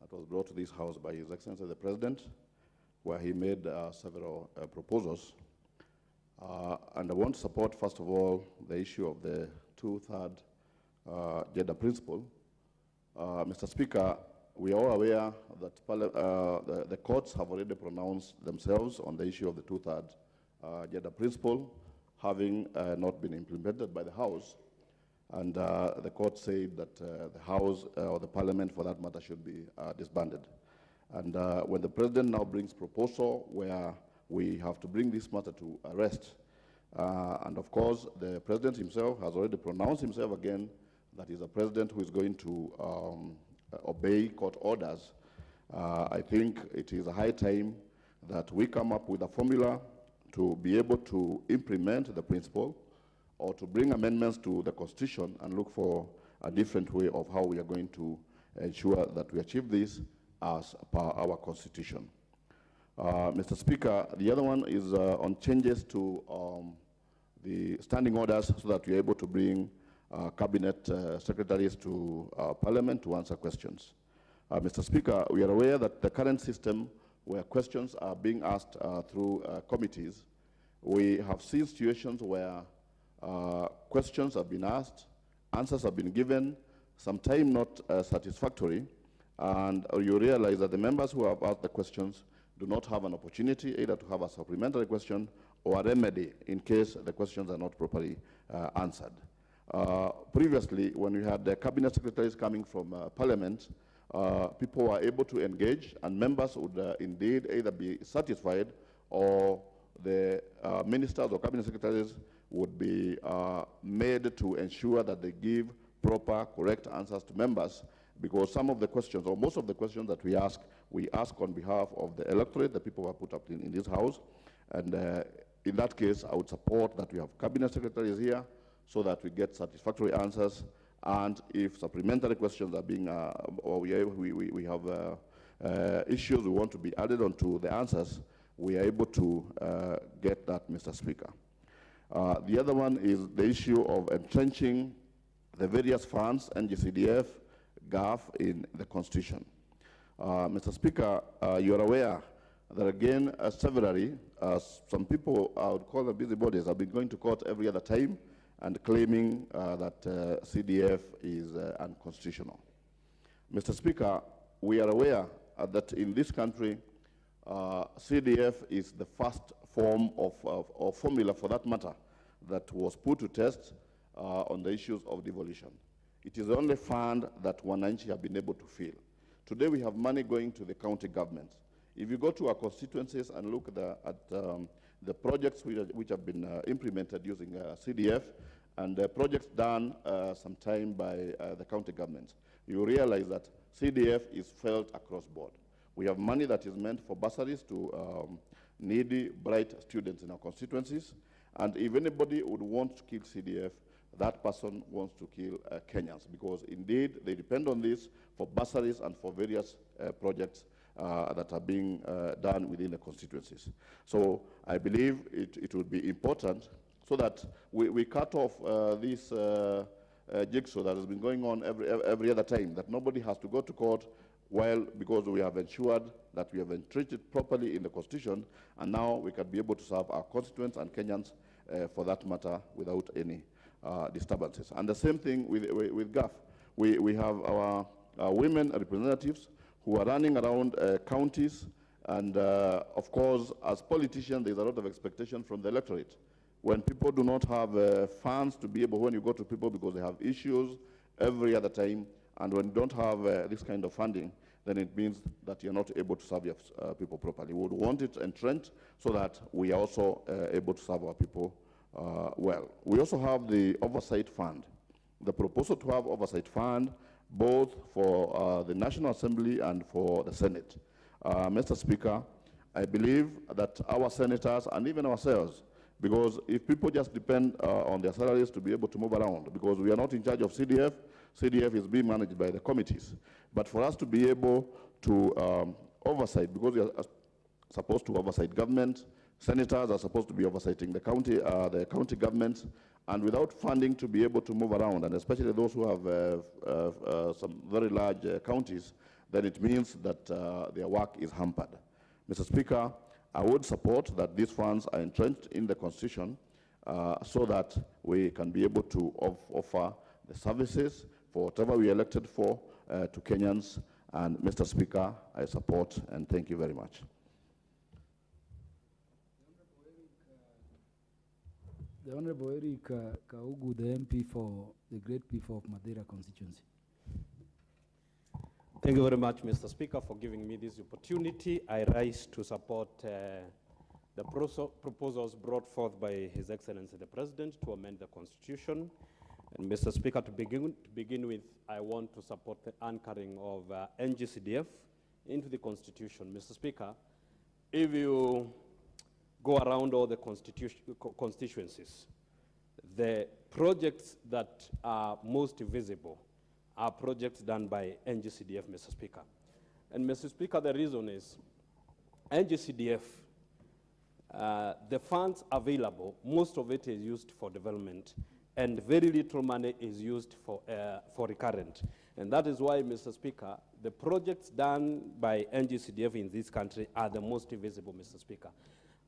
that was brought to this House by His Excellency the President, where he made several proposals. And I want to support, first of all, the issue of the two-third gender principle. Mr. Speaker, we are all aware that the courts have already pronounced themselves on the issue of the two-third gender principle, having not been implemented by the House. And the court said that the House, or the Parliament for that matter, should be disbanded. And when the President now brings proposal where we have to bring this matter to a rest, and of course the President himself has already pronounced himself again that he's a President who is going to obey court orders, I think it is a high time that we come up with a formula to be able to implement the principle or to bring amendments to the Constitution and look for a different way of how we are going to ensure that we achieve this as per our Constitution. Mr. Speaker, the other one is on changes to the standing orders so that we are able to bring cabinet secretaries to Parliament to answer questions. Mr. Speaker, we are aware that the current system where questions are being asked through committees, we have seen situations where questions have been asked, answers have been given, sometimes not satisfactory, and you realize that the members who have asked the questions do not have an opportunity either to have a supplementary question or a remedy in case the questions are not properly answered. Previously, when we had the cabinet secretaries coming from Parliament, people were able to engage, and members would indeed either be satisfied or the ministers or cabinet secretaries would be made to ensure that they give proper, correct answers to members, because some of the questions, or most of the questions that we ask on behalf of the electorate, the people who are put up in this House. And in that case, I would support that we have cabinet secretaries here so that we get satisfactory answers. And if supplementary questions are being, or we have issues we want to be added onto the answers, we are able to get that, Mr. Speaker. The other one is the issue of entrenching the various funds, NGCDF, GAF, in the Constitution. Mr. Speaker, you are aware that again, severally, some people, I would call them busybodies, have been going to court every other time and claiming that CDF is unconstitutional. Mr. Speaker, we are aware that in this country, CDF is the first form of formula, for that matter, that was put to test on the issues of devolution. It is the only fund that wananchi have been able to fill. Today we have money going to the county governments. If you go to our constituencies and look at the projects which have been implemented using CDF and the projects done sometime by the county governments, you realize that CDF is felt across board. We have money that is meant for bursaries to needy, bright students in our constituencies, and if anybody would want to kill CDF, that person wants to kill Kenyans, because indeed they depend on this for bursaries and for various projects that are being done within the constituencies. So I believe it would be important so that we cut off this jigsaw that has been going on every other time, that nobody has to go to court because we have ensured that we have entrenched it properly in the Constitution, and now we can be able to serve our constituents and Kenyans for that matter without any disturbances. And the same thing with GAF. We have our women representatives who are running around counties, and of course, as politicians, there's a lot of expectation from the electorate. When people do not have funds to be able, when you go to people because they have issues every other time, and when you don't have this kind of funding, then it means that you're not able to serve your people properly. We would want it entrenched so that we are also able to serve our people well. We also have the oversight fund. The proposal to have oversight fund both for the National Assembly and for the Senate. Mr. Speaker, I believe that our senators and even ourselves, because if people just depend on their salaries to be able to move around, because we are not in charge of CDF, CDF is being managed by the committees. But for us to be able to oversight, because we are supposed to oversight government, senators are supposed to be oversighting the county governments, and without funding to be able to move around, and especially those who have some very large counties, then it means that their work is hampered. Mr. Speaker, I would support that these funds are entrenched in the Constitution so that we can be able to offer the services for whatever we are elected for to Kenyans. And Mr. Speaker, I support and thank you very much. The Honorable Eric Kaugu, the MP for the Great People of Madeira constituency. Thank you very much, Mr. Speaker, for giving me this opportunity. I rise to support the proposals brought forth by His Excellency the President to amend the Constitution. And Mr. Speaker, to begin with, I want to support the anchoring of NGCDF into the Constitution. Mr. Speaker, if you go around all the constituencies, the projects that are most visible are projects done by NGCDF, Mr. Speaker. And Mr. Speaker, the reason is NGCDF, the funds available, most of it is used for development, and very little money is used for recurrent. And that is why, Mr. Speaker, the projects done by NGCDF in this country are the most visible, Mr. Speaker.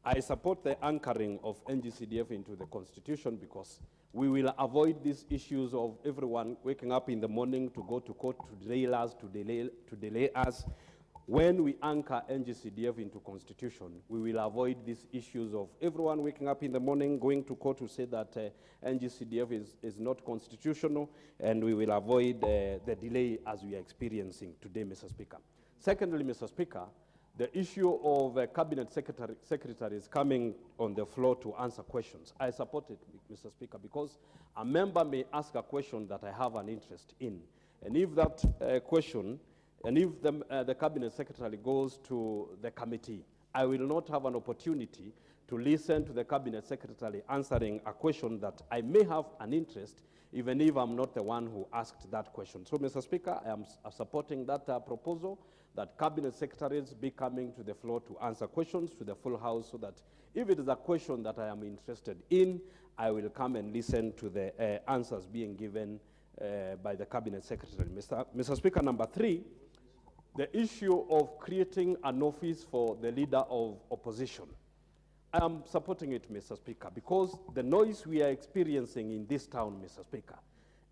I support the anchoring of NGCDF into the Constitution because we will avoid these issues of everyone waking up in the morning to go to court to delay us, to delay us. When we anchor NGCDF into Constitution, we will avoid these issues of everyone waking up in the morning, going to court to say that NGCDF is not constitutional, and we will avoid the delay as we are experiencing today, Mr. Speaker. Secondly, Mr. Speaker, the issue of cabinet secretaries coming on the floor to answer questions. I support it, Mr. Speaker, because a member may ask a question that I have an interest in. And if that question, and if the cabinet secretary goes to the committee, I will not have an opportunity to listen to the cabinet secretary answering a question that I may have an interest, even if I'm not the one who asked that question. So, Mr. Speaker, I am supporting that proposal, that cabinet secretaries be coming to the floor to answer questions to the full House, so that if it is a question that I am interested in, I will come and listen to the answers being given by the cabinet secretary. Mr. Speaker, number 3, the issue of creating an office for the leader of opposition. I am supporting it, Mr. Speaker, because the noise we are experiencing in this town, Mr. Speaker,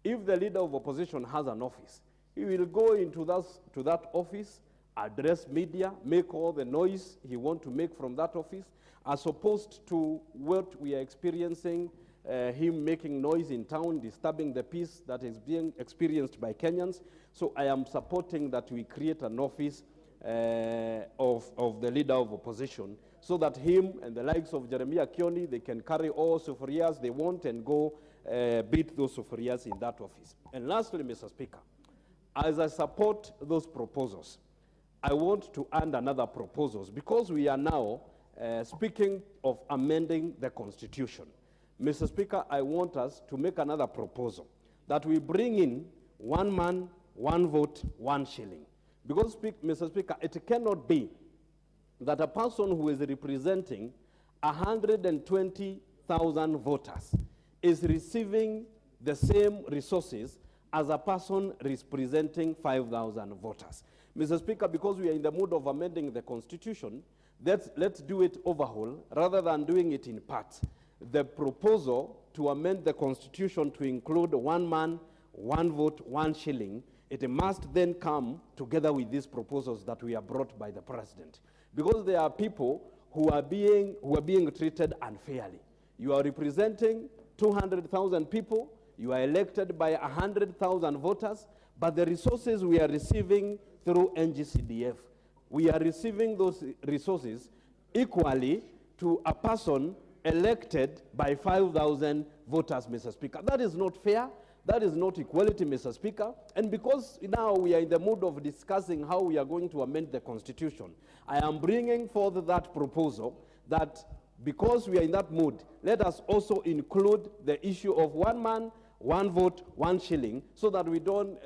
if the leader of opposition has an office, he will go into that office, address media, make all the noise he wants to make from that office, as opposed to what we are experiencing, him making noise in town, disturbing the peace that is being experienced by Kenyans. So I am supporting that we create an office of the leader of opposition, so that him and the likes of Jeremiah Kioni, they can carry all sufurias they want and go beat those sufurias in that office. And lastly, Mr. Speaker, as I support those proposals, I want to add another proposals, because we are now speaking of amending the Constitution. Mr. Speaker, I want us to make another proposal, that we bring in 1 man, 1 vote, 1 shilling. Because, Mr. Speaker, it cannot be that a person who is representing 120,000 voters is receiving the same resources as a person representing 5,000 voters. Mr. Speaker, because we are in the mood of amending the Constitution, let's do it overhaul rather than doing it in parts. The proposal to amend the Constitution to include 1 man, 1 vote, 1 shilling, it must then come together with these proposals that we are brought by the President. Because there are people who are being treated unfairly. You are representing 200,000 people, you are elected by 100,000 voters, but the resources we are receiving through NGCDF, we are receiving those resources equally to a person elected by 5,000 voters, Mr. Speaker. That is not fair. That is not equality, Mr. Speaker. And because now we are in the mood of discussing how we are going to amend the Constitution, I am bringing forth that proposal that because we are in that mood, let us also include the issue of 1 man, 1 vote, 1 shilling, so that we don't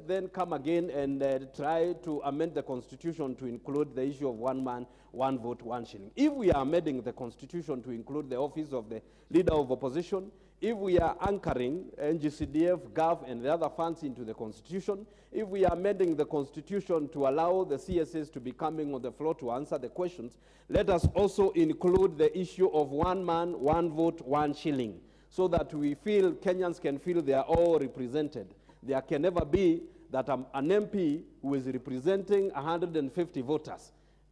then come again and try to amend the Constitution to include the issue of 1 man, 1 vote, 1 shilling. If we are amending the Constitution to include the office of the Leader of Opposition, if we are anchoring NGCDF, GAF, and the other funds into the Constitution, if we are amending the Constitution to allow the CSS to be coming on the floor to answer the questions, let us also include the issue of 1 man, 1 vote, 1 shilling, so that we feel, Kenyans can feel they are all represented. There can never be that an MP who is representing 150 voters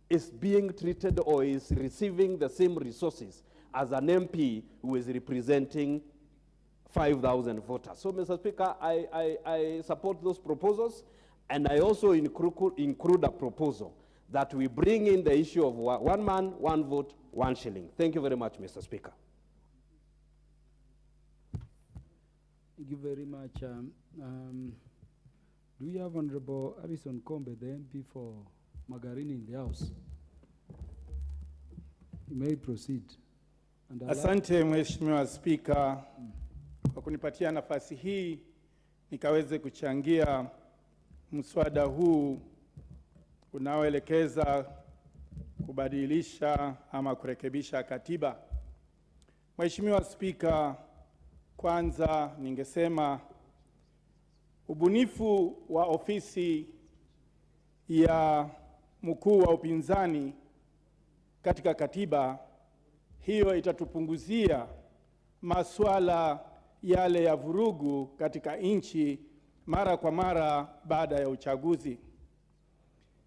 is being treated or is receiving the same resources as an MP who is representing 5,000 voters. So, Mr. Speaker, I support those proposals, and I also include a proposal that we bring in the issue of 1 man, 1 vote, 1 shilling. Thank you very much, Mr. Speaker. Thank you very much. Do we have Honorable Harrison Kombe, the MP for Magarini, in the House? You may proceed. Asante Mheshimiwa Spika kwa kunipatia nafasi hii nikaweze kuchangia mswada huu unaoelekeza kubadilisha ama kurekebisha katiba. Mheshimiwa Spika, kwanza ningesema ubunifu wa ofisi ya mkuu wa upinzani katika katiba hiyo itatupunguzia masuala yale ya vurugu katika nchi mara kwa mara baada ya uchaguzi.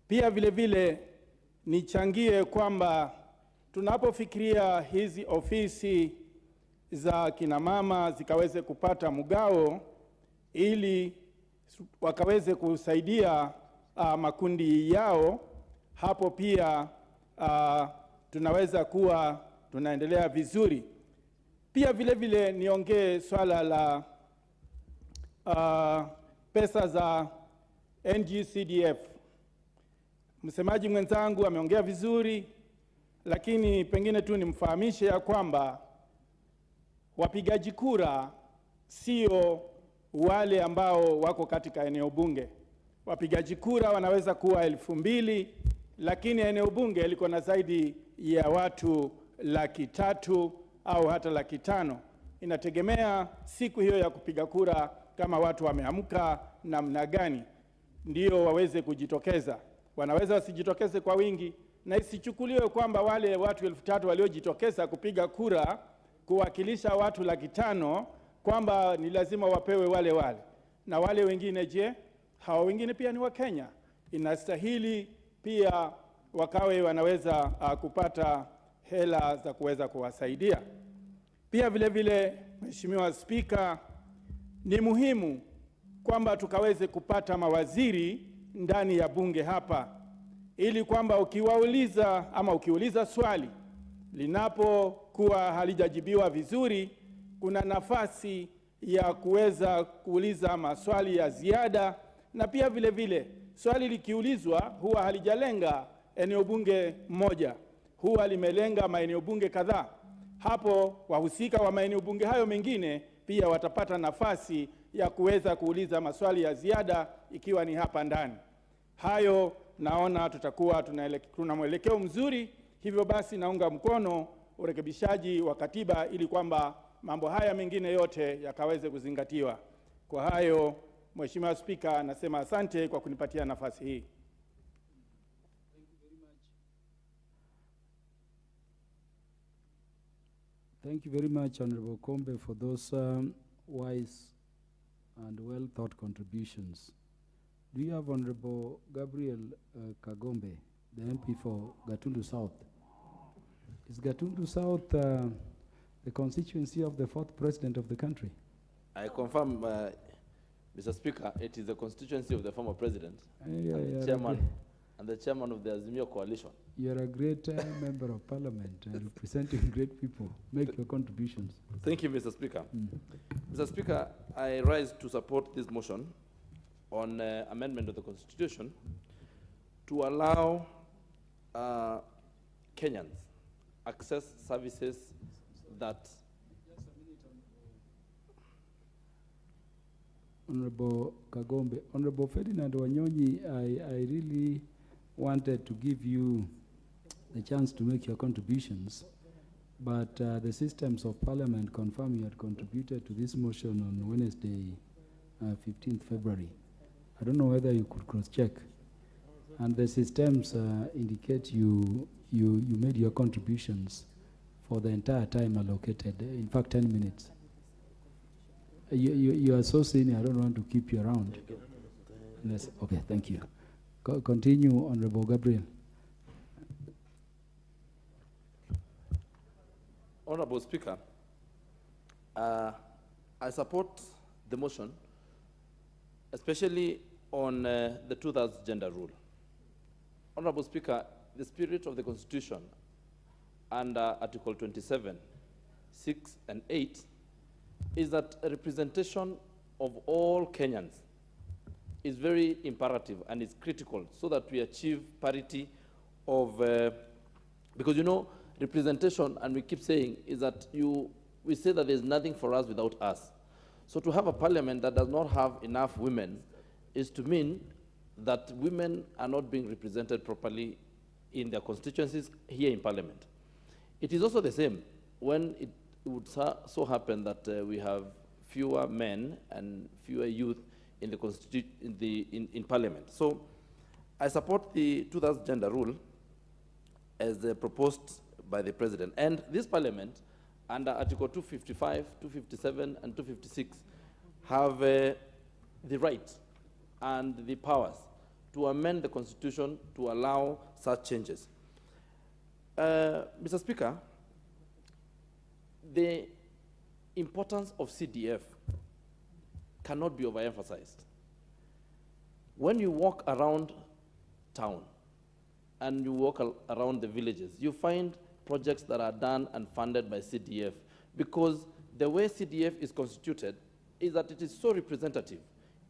Pia vile vile nichangie kwamba tunapofikiria hizi ofisi za kina mama zikaweze kupata mgao ili wakaweze kusaidia makundi yao, hapo pia tunaweza kuwa tunaendelea vizuri. Pia vile vile niongee swala la pesa za NGCDF. Msemaji mwenzangu ameongea vizuri, lakini pengine tu nimfahamishe ya kwamba wapigaji kura sio wale ambao wako katika eneo bunge. Wapigaji kura wanaweza kuwa 2,000, lakini eneo bunge liko na zaidi ya watu 300,000 au hata 500,000. Inategemea siku hiyo ya kupiga kura kama watu wameamka namna gani ndio waweze kujitokeza. Wanaweza wasijitokeze kwa wingi, na isichukuliwe kwamba wale watu 3,000 waliojitokeza kupiga kura kuwakilisha watu 500,000 kwamba ni lazima wapewe wale. Na wale wengine je? Hawa wengine pia ni wa Kenya. Inastahili pia wakawe wanaweza kupata hela za kuweza kuwasaidia. Pia vile vile, Mheshimiwa Spika, ni muhimu kwamba tukaweze kupata mawaziri ndani ya bunge hapa, ili kwamba ukiwauliza ama ukiuliza swali linapokuwa halijajibiwa vizuri, kuna nafasi ya kuweza kuuliza maswali ya ziada. Na pia vile vile swali likiulizwa huwa halijalenga eneo bunge moja, huwa limelenga maeneo bunge kadhaa. Hapo wahusika wa maeneo bunge hayo mengine pia watapata nafasi ya kuweza kuuliza maswali ya ziada ikiwa ni hapa ndani. Hayo naona tutakuwa tuna mwelekeo mzuri. Hivyo basi naunga mkono urekebishaji wa katiba ili kwamba mambo haya mengine yote yakaweze kuzingatiwa. Kwa hayo, Mheshimiwa Spika, nasema asante kwa kunipatia nafasi hii. Thank you very much, Honorable Kombe, for those wise and well-thought contributions. Do you have Honorable Gabriel Kagombe, the MP for Gatundu South? Is Gatundu South the constituency of the 4th president of the country? I confirm, Mr. Speaker, it is the constituency of the former president and the chairman of the Azimio coalition. You're a great member of parliament representing great people. Make your contributions. Thank you, Mr. Speaker. Mr. Speaker, I rise to support this motion on amendment of the Constitution to allow Kenyans access services that... Honorable Kagombe, Honorable Ferdinand Wanyonyi, I really wanted to give you the chance to make your contributions, but the systems of parliament confirm you had contributed to this motion on Wednesday, 15th February. I don't know whether you could cross-check. And the systems indicate you made your contributions for the entire time allocated, in fact 10 minutes. You are so senior, I don't want to keep you around. Yes, okay, thank you. Continue, Honorable Gabriel. Honorable Speaker, I support the motion, especially on the 2/3 gender rule. Honorable Speaker, the spirit of the Constitution under Article 27, 6 and 8 is that a representation of all Kenyans is very imperative and is critical so that we achieve parity of, because you know, representation, and we keep saying, is that we say that there's nothing for us without us. So to have a parliament that does not have enough women is to mean that women are not being represented properly in their constituencies here in parliament. It is also the same when it would so happen that we have fewer men and fewer youth in the in parliament. So I support the 2/3 gender rule as proposed by the president. And this parliament, under Article 255, 257, and 256, have the right and the powers to amend the Constitution to allow such changes. Mr. Speaker, the importance of CDF cannot be overemphasized. When you walk around town and you walk around the villages, you find projects that are done and funded by CDF, because the way CDF is constituted is that it is so representative.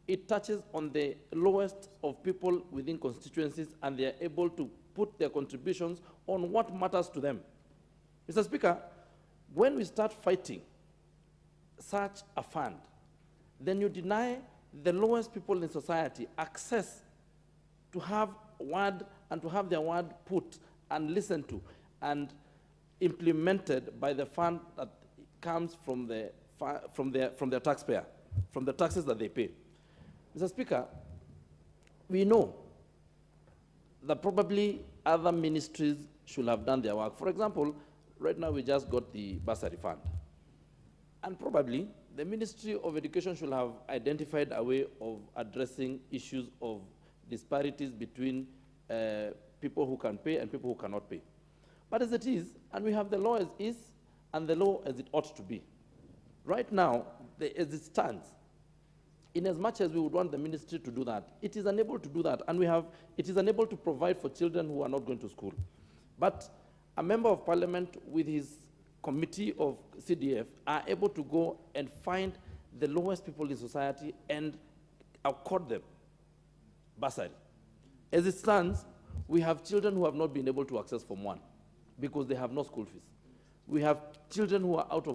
It touches on the lowest of people within constituencies, and they are able to put their contributions on what matters to them. Mr. Speaker, when we start fighting such a fund, then you deny the lowest people in society access to have word and to have their word put and listened to and implemented by the fund that comes from their taxpayer, from the taxes that they pay. Mr. Speaker, we know that probably other ministries should have done their work. For example, right now we just got the bursary fund. And probably the Ministry of Education should have identified a way of addressing issues of disparities between people who can pay and people who cannot pay. But as it is, and we have the law as is and the law as it ought to be. Right now, as it stands, in as much as we would want the ministry to do that, it is unable to do that, and it is unable to provide for children who are not going to school. But a member of parliament with his committee of CDF are able to go and find the lowest people in society and accord them bursary. As it stands, we have children who have not been able to access Form 1 because they have no school fees. We have children who are out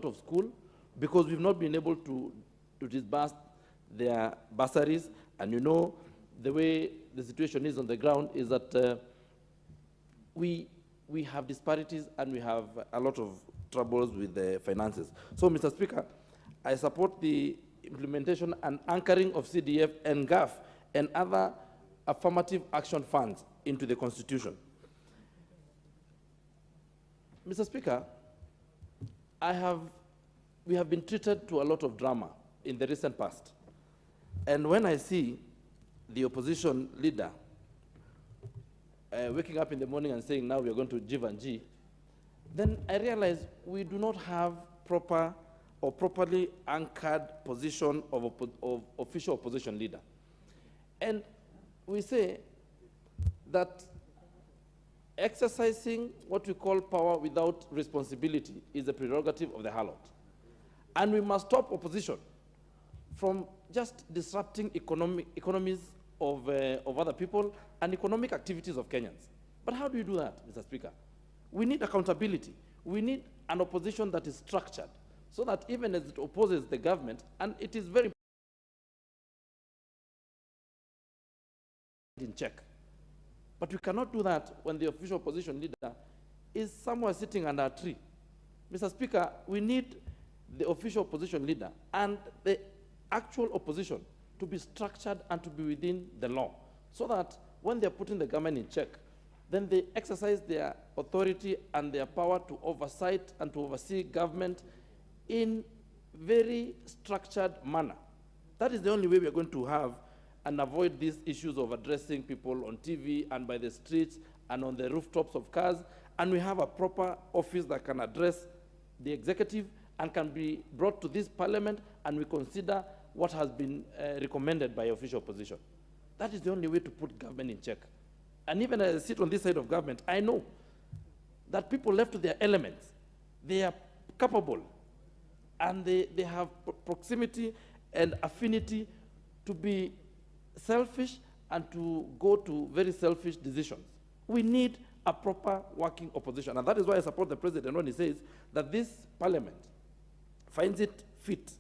of school because we've not been able to disburse their bursaries. And you know, the way the situation is on the ground is that we have disparities and we have a lot of troubles with the finances. So, Mr. Speaker, I support the implementation and anchoring of CDF and GAF and other affirmative action funds into the Constitution. Mr. Speaker, we have been treated to a lot of drama in the recent past. And when I see the opposition leader waking up in the morning and saying, now we are going to G, then I realize we do not have proper or properly anchored position of official opposition leader. And we say that exercising what we call power without responsibility is a prerogative of the harlot. And we must stop opposition from just disrupting economies of other people and economic activities of Kenyans. But how do you do that, Mr. Speaker? We need accountability. We need an opposition that is structured so that even as it opposes the government, and it is very in check. But we cannot do that when the official opposition leader is somewhere sitting under a tree. Mr. Speaker, we need the official opposition leader and the actual opposition to be structured and to be within the law, so that when they're putting the government in check, then they exercise their authority and their power to oversight and to oversee government in very structured manner. That is the only way we are going to have and avoid these issues of addressing people on TV and by the streets and on the rooftops of cars. And we have a proper office that can address the executive and can be brought to this parliament, and we consider what has been recommended by official opposition. That is the only way to put government in check. And even as I sit on this side of government, I know that people left to their elements, they are capable and they have proximity and affinity to be selfish and to go to very selfish decisions. We need a proper working opposition. And that is why I support the president when he says that this parliament finds it fit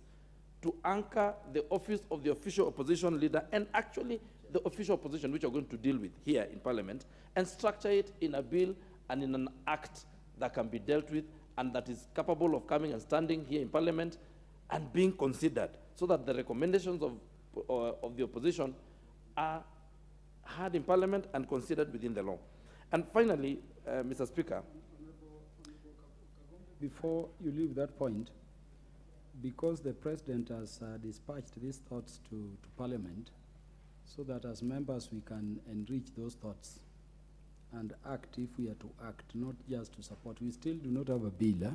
to anchor the office of the official opposition leader and actually the official opposition, which we're going to deal with here in parliament, and structure it in a bill and in an act that can be dealt with and that is capable of coming and standing here in parliament and being considered, so that the recommendations of the opposition are heard in parliament and considered within the law. And finally, Mr. Speaker. Before you leave that point, because the president has dispatched these thoughts to parliament, so that as members we can enrich those thoughts and act if we are to act, not just to support. We still do not have a bill.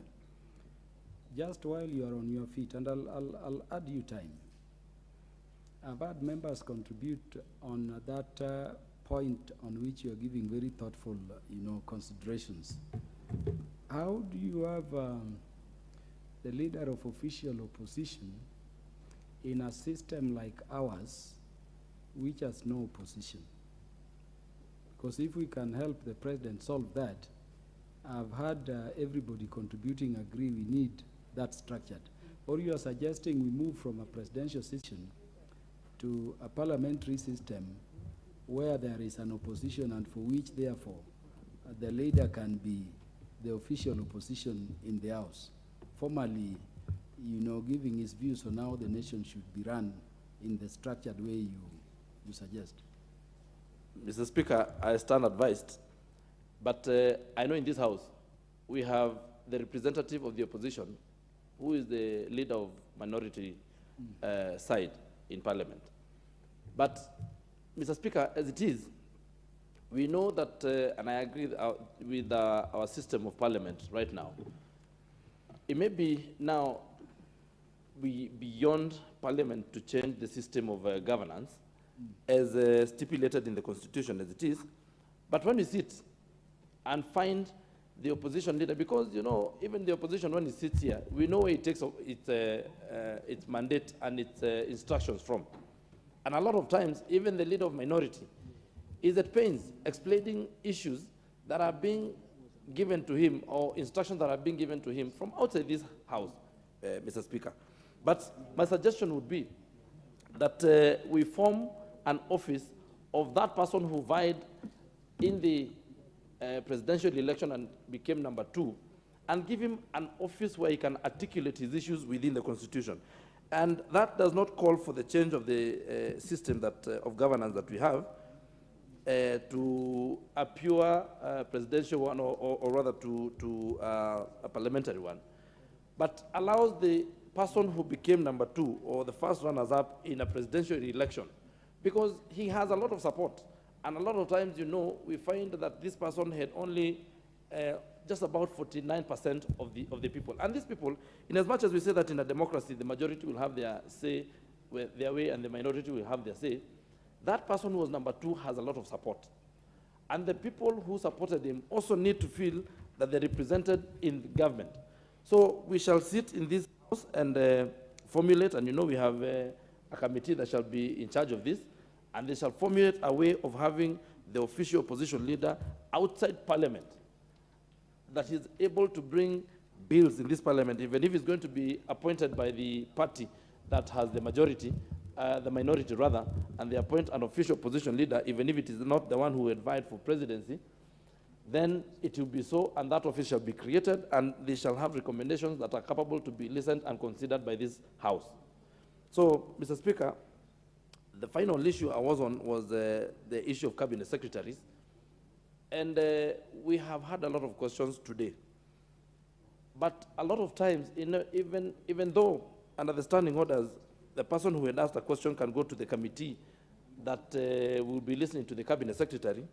Just while you are on your feet, and I'll add you time. I've had members contribute on that point on which you are giving very thoughtful, considerations. How do you have the leader of official opposition in a system like ours, which has no opposition? Because if we can help the president solve that, I've had everybody contributing agree we need that structured. Or you are suggesting we move from a presidential system to a parliamentary system where there is an opposition and for which, therefore, the leader can be the official opposition in the House, formally, giving his views on how the nation should be run in the structured way you suggest. Mr. Speaker, I stand advised, but I know in this House we have the representative of the opposition who is the leader of minority side in Parliament. But, Mr. Speaker, as it is, we know that, and I agree with our system of Parliament right now, it may be now beyond Parliament to change the system of governance as stipulated in the Constitution as it is. But when we sit and find the opposition leader, because, even the opposition, when it sits here, we know where it takes its mandate and its instructions from. And a lot of times, even the leader of minority is at pains explaining issues that are being given to him or instructions that are being given to him from outside this House, Mr. Speaker. But my suggestion would be that we form an office of that person who vied in the presidential election and became #2, and give him an office where he can articulate his issues within the Constitution. And that does not call for the change of the system that, of governance that we have to a pure presidential one, or rather to a parliamentary one, but allows the person who became number 2 or the first runners-up in a presidential election, because he has a lot of support. And a lot of times, you know, we find that this person had only just about 49% of the people. And these people, in as much as we say that in a democracy, the majority will have their say, their way, and the minority will have their say, that person who was number 2 has a lot of support. And the people who supported him also need to feel that they're represented in the government. So we shall sit in this house and formulate, and you know we have a committee that shall be in charge of this, and they shall formulate a way of having the official opposition leader outside parliament that is able to bring bills in this parliament, even if it's going to be appointed by the party that has the majority, the minority rather, and they appoint an official opposition leader, even if it is not the one who had vied for presidency, then it will be so, and that office shall be created, and they shall have recommendations that are capable to be listened and considered by this House. So, Mr. Speaker, the final issue I was on was the issue of cabinet secretaries. And we have had a lot of questions today. But a lot of times, even though under the standing orders, the person who had asked a question can go to the committee that will be listening to the cabinet secretary,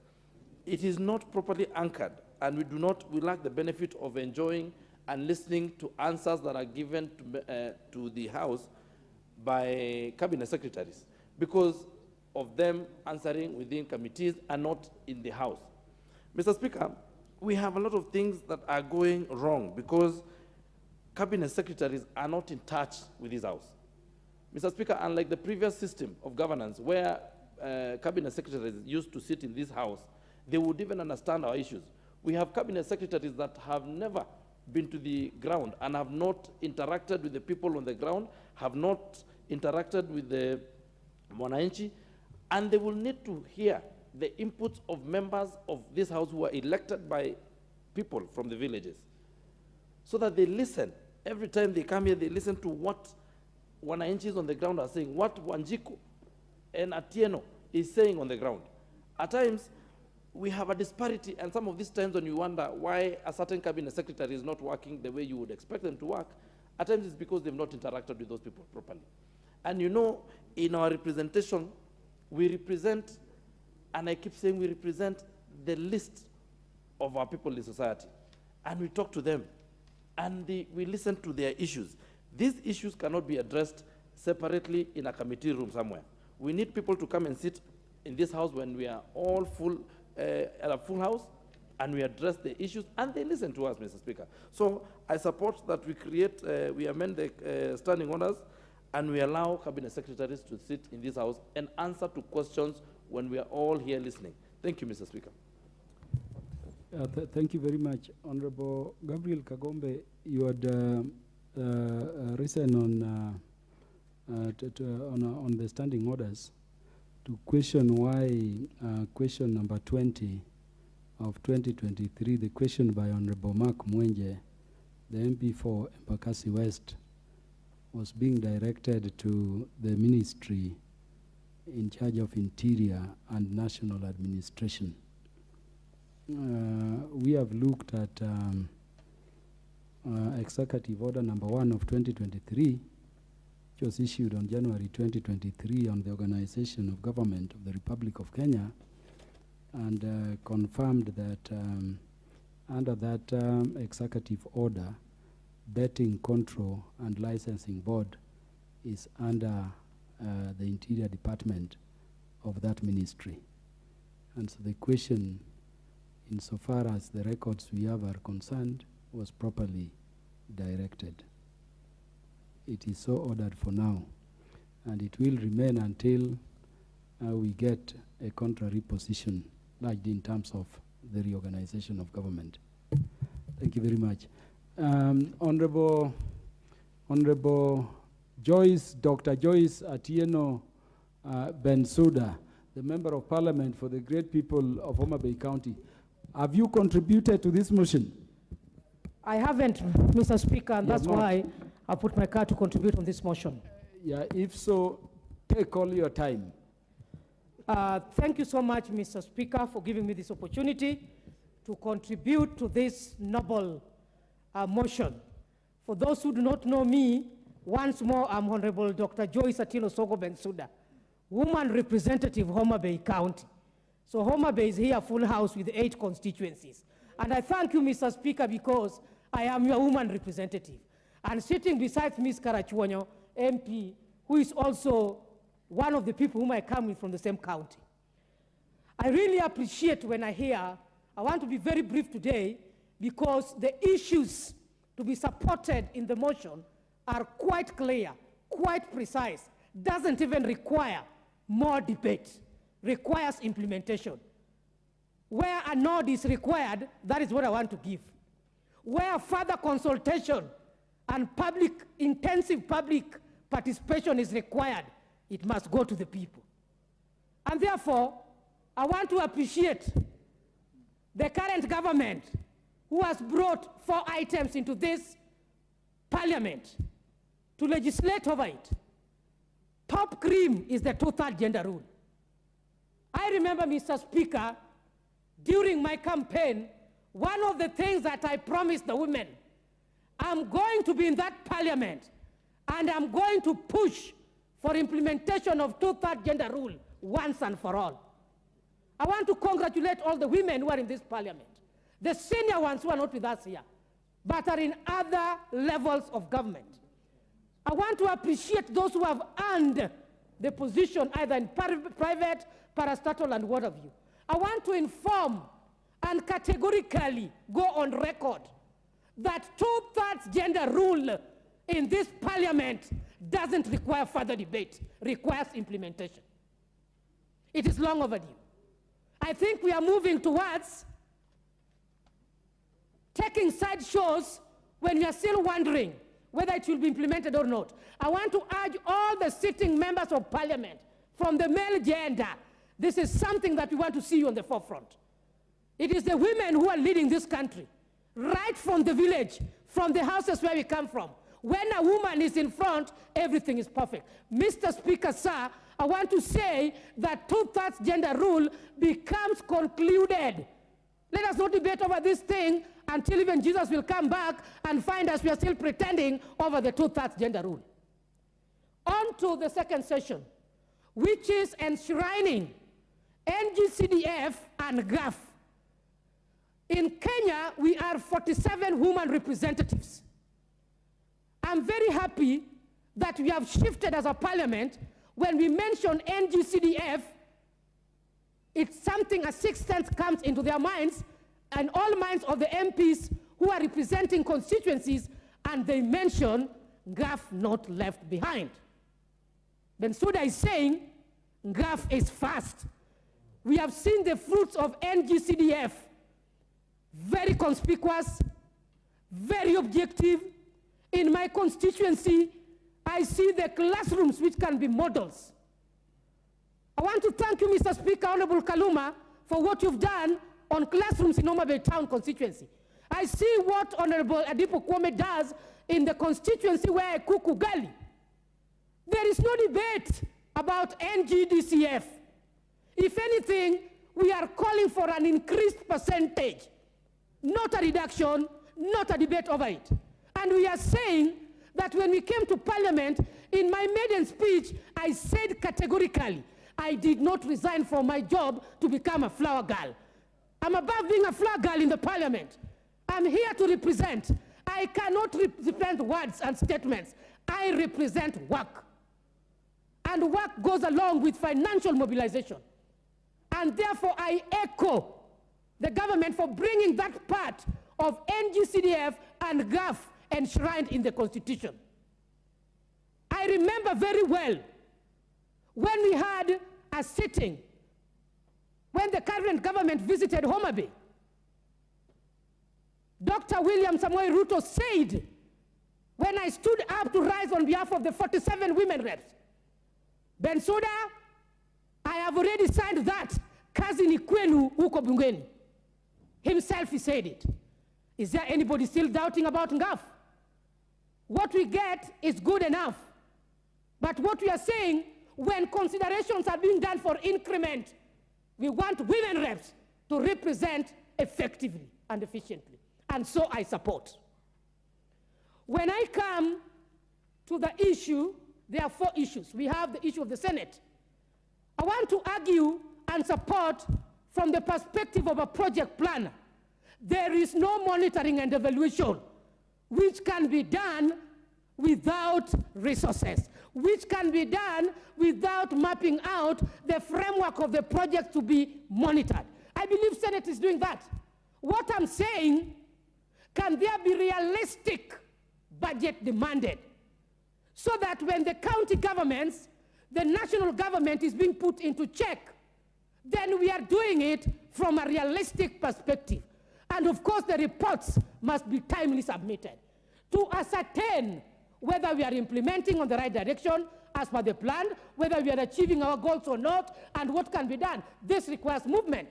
it is not properly anchored, and we lack the benefit of enjoying and listening to answers that are given to the House by cabinet secretaries, because of them answering within committees and not in the House. Mr. Speaker, we have a lot of things that are going wrong because cabinet secretaries are not in touch with this House. Mr. Speaker, unlike the previous system of governance where cabinet secretaries used to sit in this House, they would even understand our issues. We have cabinet secretaries that have never been to the ground and have not interacted with the people on the ground, have not interacted with the Mwananchi, and they will need to hear the inputs of members of this House who are elected by people from the villages, so that they listen. Every time they come here, they listen to what Wananchis on the ground are saying, what Wanjiku and Atieno is saying on the ground. At times, we have a disparity, and some of these times when you wonder why a certain cabinet secretary is not working the way you would expect them to work, at times it's because they've not interacted with those people properly. And you know, in our representation, we represent, and I keep saying we represent the least of our people in society. And we talk to them, and we listen to their issues. These issues cannot be addressed separately in a committee room somewhere. We need people to come and sit in this House when we are all full, at a full House, and we address the issues, and they listen to us, Mr. Speaker. So I support that we create, we amend the standing orders, and we allow cabinet secretaries to sit in this House and answer to questions when we are all here listening. Thank you, Mr. Speaker. Thank you very much. Honorable Gabriel Kagombe, you had risen on the standing orders to question why question number 20 of 2023, the question by Honorable Mark Mwenje, the MP for Embakasi West, was being directed to the ministry in charge of Interior and National Administration. We have looked at Executive Order number 1 of 2023, which was issued on January 2023 on the Organization of Government of the Republic of Kenya, and confirmed that under that executive order, Betting Control and Licensing Board is under the Interior Department of that ministry. And so the question, insofar as the records we have are concerned, was properly directed. It is so ordered for now, and it will remain until we get a contrary position, like in terms of the reorganization of government. Thank you very much. Honorable Joyce, Dr. Joyce Atieno Bensouda, the Member of Parliament for the great people of Homa Bay County. Have you contributed to this motion? I haven't, Mr. Speaker, and that's why I put my card to contribute on this motion. Yeah, if so, take all your time. Thank you so much, Mr. Speaker, for giving me this opportunity to contribute to this noble motion. For those who do not know me, once more, I'm Honorable Dr. Joyce Atilo Sogo Bensouda, woman representative, Homa Bay County. So Homa Bay is here, full house with 8 constituencies. And I thank you, Mr. Speaker, because I am your woman representative. And sitting beside Ms. Karachuonyo, MP, who is also one of the people whom I come with from the same county. I really appreciate when I hear, I want to be very brief today, because the issues to be supported in the motion are quite clear, quite precise, doesn't even require more debate, requires implementation. Where a nod is required, that is what I want to give. Where further consultation and intensive public participation is required, it must go to the people. And therefore, I want to appreciate the current government who has brought 4 items into this parliament to legislate over it. Top cream is the 2/3 gender rule. I remember, Mr. Speaker, during my campaign, one of the things that I promised the women, I'm going to be in that parliament and I'm going to push for implementation of 2/3 gender rule once and for all. I want to congratulate all the women who are in this parliament, the senior ones who are not with us here, but are in other levels of government. I want to appreciate those who have earned the position either in private, parastatal, and what have you. I want to inform and categorically go on record that 2/3 gender rule in this parliament doesn't require further debate, requires implementation. It is long overdue. I think we are moving towards taking side shows when we are still wondering whether it will be implemented or not. I want to urge all the sitting members of parliament from the male gender, this is something that we want to see you on the forefront. It is the women who are leading this country, right from the village, from the houses where we come from. When a woman is in front, everything is perfect. Mr. Speaker, sir, I want to say that 2/3 gender rule becomes concluded. Let us not debate over this thing until even Jesus will come back and find us we are still pretending over the 2/3 gender rule. On to the second session, which is enshrining NGCDF and GAF. In Kenya, we are 47 women representatives. I'm very happy that we have shifted as a parliament. When we mention NGCDF, it's something, a sixth sense comes into their minds and all minds of the MPs who are representing constituencies, and they mention GAF not left behind. Bensouda is saying GAF is fast. We have seen the fruits of NGCDF, very conspicuous, very objective. In my constituency, I see the classrooms which can be models. I want to thank you, Mr. Speaker, Honorable Kaluma, for what you've done on classrooms in Homa Bay Town constituency. I see what Honorable Adipo Kwame does in the constituency where I cook ugali. There is no debate about NGDCF. If anything, we are calling for an increased percentage, not a reduction, not a debate over it. And we are saying that when we came to Parliament, in my maiden speech, I said categorically, I did not resign from my job to become a flower girl. I'm above being a flower girl in the Parliament. I'm here to represent. I cannot represent words and statements. I represent work. And work goes along with financial mobilization. And therefore, I echo the government for bringing that part of NGCDF and GAF enshrined in the Constitution. I remember very well when we had a sitting, when the current government visited Homa Bay. Dr. William Samoei Ruto said, when I stood up to rise on behalf of the 47 women reps, Bensouda, I have already signed that. Kazi ni kwenu huko bungeni. Himself he said it. Is there anybody still doubting about NGAF? What we get is good enough. But what we are saying, when considerations are being done for increment, we want women reps to represent effectively and efficiently. And so I support. When I come to the issue, there are 4 issues. We have the issue of the Senate. I want to argue and support from the perspective of a project planner. There is no monitoring and evaluation which can be done without resources, which can be done without mapping out the framework of the project to be monitored. I believe Senate is doing that. What I'm saying, can there be realistic budget demanded so that when the county governments, the national government is being put into check, then we are doing it from a realistic perspective. And of course, the reports must be timely submitted to ascertain whether we are implementing on the right direction as per the plan, whether we are achieving our goals or not, and what can be done. This requires movement.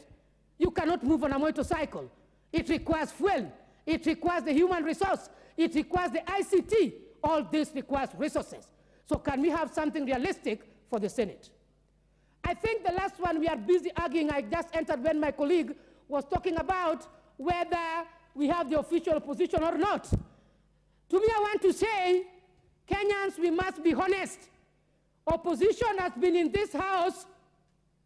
You cannot move on a motorcycle. It requires fuel. It requires the human resource. It requires the ICT. All this requires resources. So can we have something realistic for the Senate? I think the last one we are busy arguing, I just entered when my colleague was talking about whether we have the official position or not. To me, I want to say, Kenyans, we must be honest. Opposition has been in this house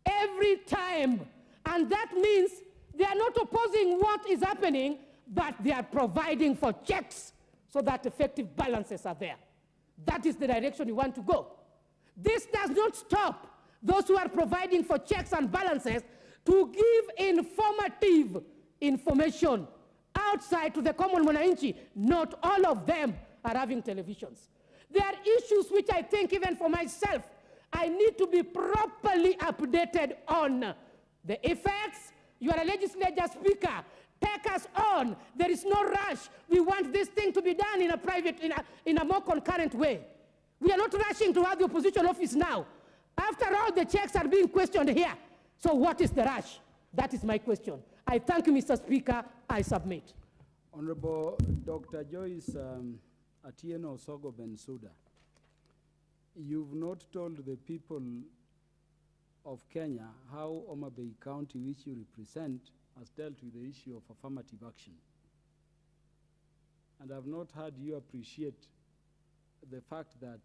every time, and that means they are not opposing what is happening, but they are providing for checks so that effective balances are there. That is the direction we want to go. This does not stop those who are providing for checks and balances to give informative information outside to the common mwananchi. Not all of them are having televisions. There are issues which I think even for myself, I need to be properly updated on. The effects, you are a legislature speaker, take us on. There is no rush. We want this thing to be done in a private, in a more concurrent way. We are not rushing to have the opposition office now. After all, the checks are being questioned here. So what is the rush? That is my question. I thank you, Mr. Speaker. I submit. Honorable Dr. Joyce Atieno Sogo Bensouda, you've not told the people of Kenya how Homa Bay County, which you represent, has dealt with the issue of affirmative action. And I've not heard you appreciate the fact that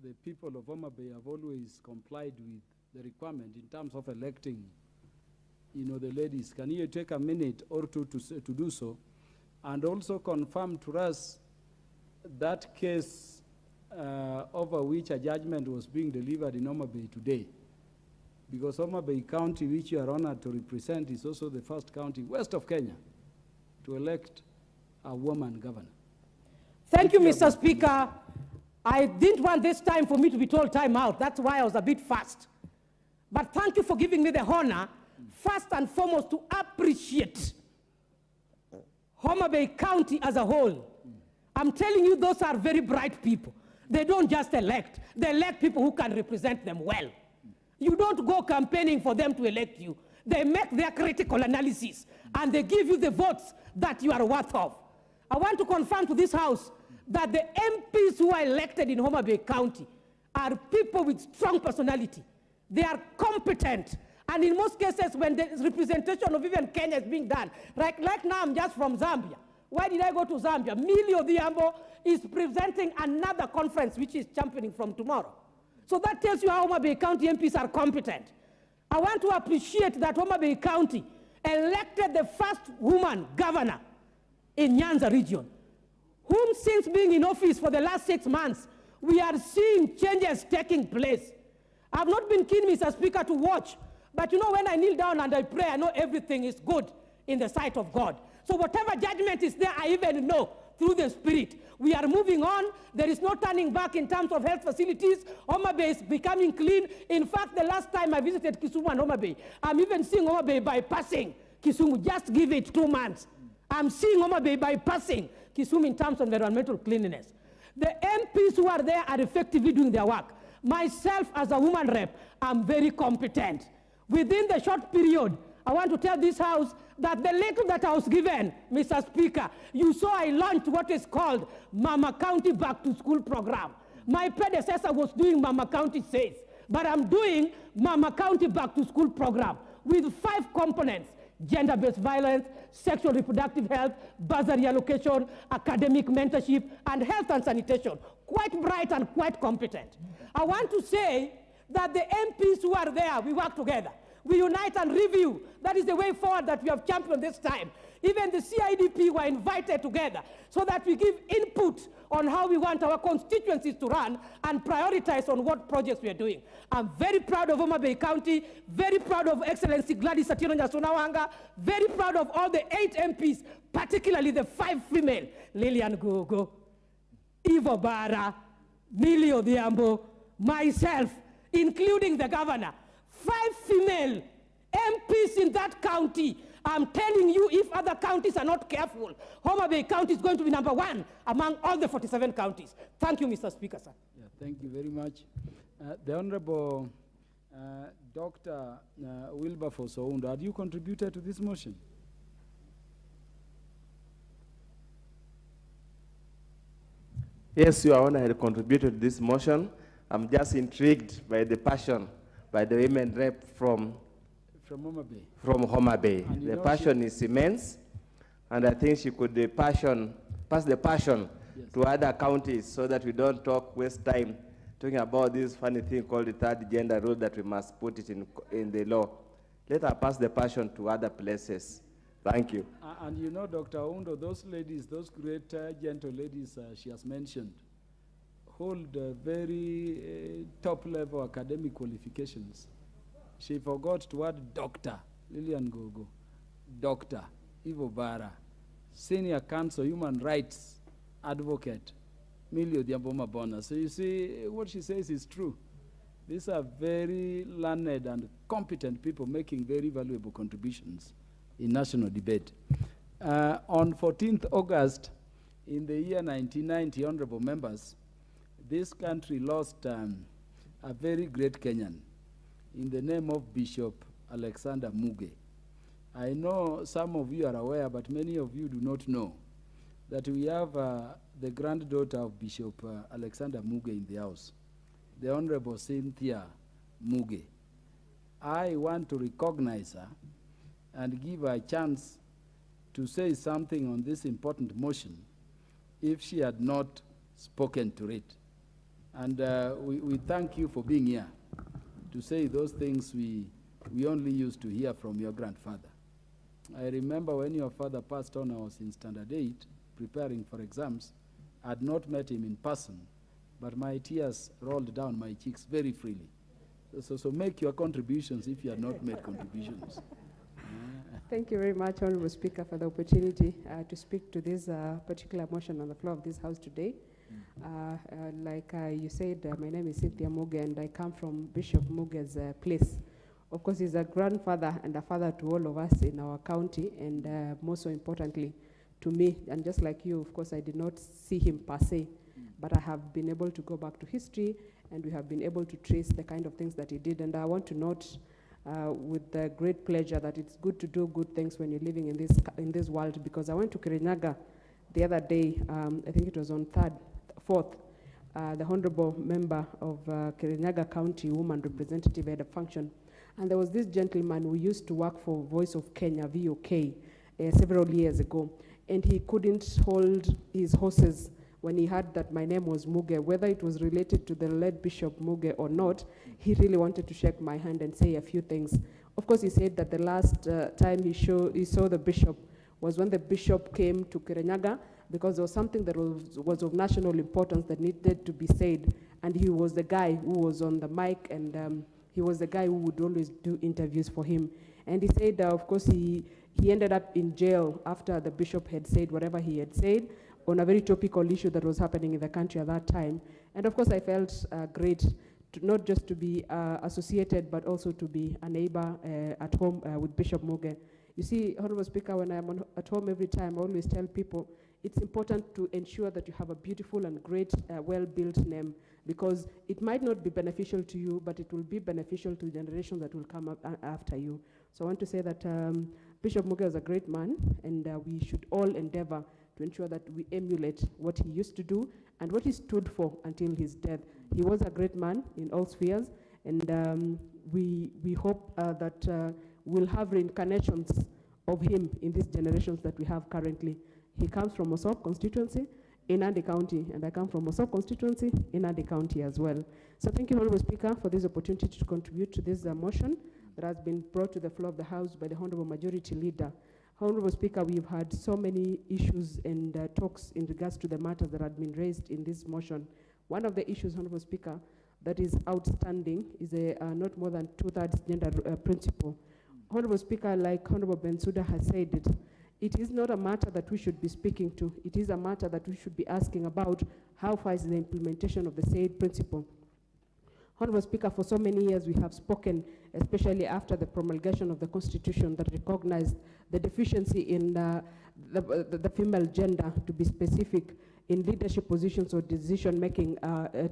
the people of Homa Bay have always complied with the requirement in terms of electing, the ladies. Can you take a minute or two to do so? And also confirm to us that case over which a judgment was being delivered in Homa Bay today. Because Homa Bay County, which you are honored to represent, is also the first county west of Kenya to elect a woman governor. Thank you, Mr. Speaker. I didn't want this time for me to be told time out. That's why I was a bit fast. But thank you for giving me the honor, first and foremost, to appreciate Homa Bay County as a whole. I'm telling you, those are very bright people. They don't just elect. They elect people who can represent them well. You don't go campaigning for them to elect you. They make their critical analysis, and they give you the votes that you are worth of. I want to confirm to this House that the MPs who are elected in Homa Bay County are people with strong personality. They are competent. And in most cases, when the representation of even Kenya is being done, like now I'm just from Zambia. Why did I go to Zambia? Millie Odhiambo is presenting another conference which is championing from tomorrow. So that tells you how Homa Bay County MPs are competent. I want to appreciate that Homa Bay County elected the first woman governor in Nyanza region, whom since being in office for the last 6 months, we are seeing changes taking place. I've not been keen, Mr. Speaker, to watch, but when I kneel down and I pray, I know everything is good in the sight of God. So whatever judgment is there, I even know through the Spirit. We are moving on. There is no turning back in terms of health facilities. Homa Bay is becoming clean. In fact, the last time I visited Kisumu and Homa Bay, I'm even seeing Homa Bay bypassing Kisumu. Just give it 2 months. I'm seeing Homa Bay bypassing Kisumu in terms of environmental cleanliness. The MPs who are there are effectively doing their work. Myself, as a woman rep, I'm very competent. Within the short period, I want to tell this House that the little that I was given, Mr. Speaker, you saw I launched what is called Mama County Back to School program. My predecessor was doing Mama County Says, but I'm doing Mama County Back to School program with 5 components: gender-based violence, sexual reproductive health, bursary allocation, academic mentorship, and health and sanitation. Quite bright and quite competent. I want to say that the MPs who are there, we work together. We unite and review. That is the way forward that we have championed this time. Even the CIDP were invited together so that we give input on how we want our constituencies to run and prioritize on what projects we are doing. I'm very proud of Homa Bay County, very proud of Excellency Gladys Atieno Nyasunawanga, very proud of all the 8 MPs, particularly the 5 female, Lillian Gogo, Ivo Bara, Millie Odhiambo, myself, including the governor. 5 female MPs in that county. I'm telling you, if other counties are not careful, Homa Bay County is going to be #1 among all the 47 counties. Thank you, Mr. Speaker, sir. Yeah, thank you very much. The Honorable Dr. Wilberforce Oundo, had you contributed to this motion? Yes, Your Honor, I had contributed to this motion. I'm just intrigued by the passion by the women rep from Homa Bay. From Homa Bay. The know passion is immense, and I think she could pass the passion to other counties so that we don't waste time talking about this funny thing called the 3rd gender rule that we must put it in the law. Let her pass the passion to other places. Thank you. And you know, Dr. Oundo, those ladies, those great gentle ladies she has mentioned, hold very top-level academic qualifications. She forgot to add Dr. Lillian Gogo, Dr. Ivo Bara, Senior Counsel Human Rights Advocate, Millie Odhiambo Mabona. So you see, what she says is true. These are very learned and competent people making very valuable contributions in national debate. On 14th August, in the year 1990, honorable members, this country lost a very great Kenyan in the name of Bishop Alexander Muge. I know some of you are aware, but many of you do not know that we have the granddaughter of Bishop Alexander Muge in the house, the Honorable Cynthia Muge. I want to recognize her and give her a chance to say something on this important motion if she had not spoken to it. And we thank you for being here to say those things we only used to hear from your grandfather. I remember when your father passed on, I was in Standard 8, preparing for exams. I had not met him in person, but my tears rolled down my cheeks very freely. So make your contributions if you have not made contributions. Thank you very much, Honorable Speaker, for the opportunity to speak to this particular motion on the floor of this House today. Like you said, my name is Cynthia Muge, and I come from Bishop Muge's place. Of course, he's a grandfather and a father to all of us in our county, and most so importantly, to me. And just like you, of course, I did not see him per se, but I have been able to go back to history, and we have been able to trace the kind of things that he did. And I want to note with great pleasure that it's good to do good things when you're living in this world, because I went to Kirinyaga the other day, I think it was on 4th, the honorable member of Kirinyaga County Woman Representative had a function, and there was this gentleman who used to work for Voice of Kenya, VOK, several years ago, and he couldn't hold his horses when he heard that my name was Muge, whether it was related to the late Bishop Muge or not. He really wanted to shake my hand and say a few things. Of course, he said that the last time he saw the bishop was when the bishop came to Kirinyaga, because there was something that was of national importance that needed to be said, and he was the guy who was on the mic, and he was the guy who would always do interviews for him. And he said, of course, he ended up in jail after the bishop had said whatever he had said on a very topical issue that was happening in the country at that time. And of course, I felt great not just to be associated, but also to be a neighbor at home with Bishop Muge. You see, Honorable Speaker, when I'm at home every time, I always tell people it's important to ensure that you have a beautiful and great, well-built name, because it might not be beneficial to you, but it will be beneficial to the generation that will come up after you. So I want to say that Bishop Muge was a great man, and we should all endeavor to ensure that we emulate what he used to do and what he stood for until his death. He was a great man in all spheres, and we hope that we'll have reincarnations of him in these generations that we have currently. He comes from Mosop constituency in Nandi County, and I come from Mosop constituency in Nandi County as well. So thank you, Honorable Speaker, for this opportunity to contribute to this motion that has been brought to the floor of the House by the Honorable Majority Leader. Honorable Speaker, we've had so many issues and talks in regards to the matters that had been raised in this motion. One of the issues, Honorable Speaker, that is outstanding is a not more than 2/3 gender principle. Honorable Speaker, like Honorable Bensouda has said it is not a matter that we should be speaking to. It is a matter that we should be asking about how far is the implementation of the said principle. Honorable Speaker, for so many years we have spoken, especially after the promulgation of the Constitution that recognized the deficiency in the female gender, to be specific, in leadership positions or decision-making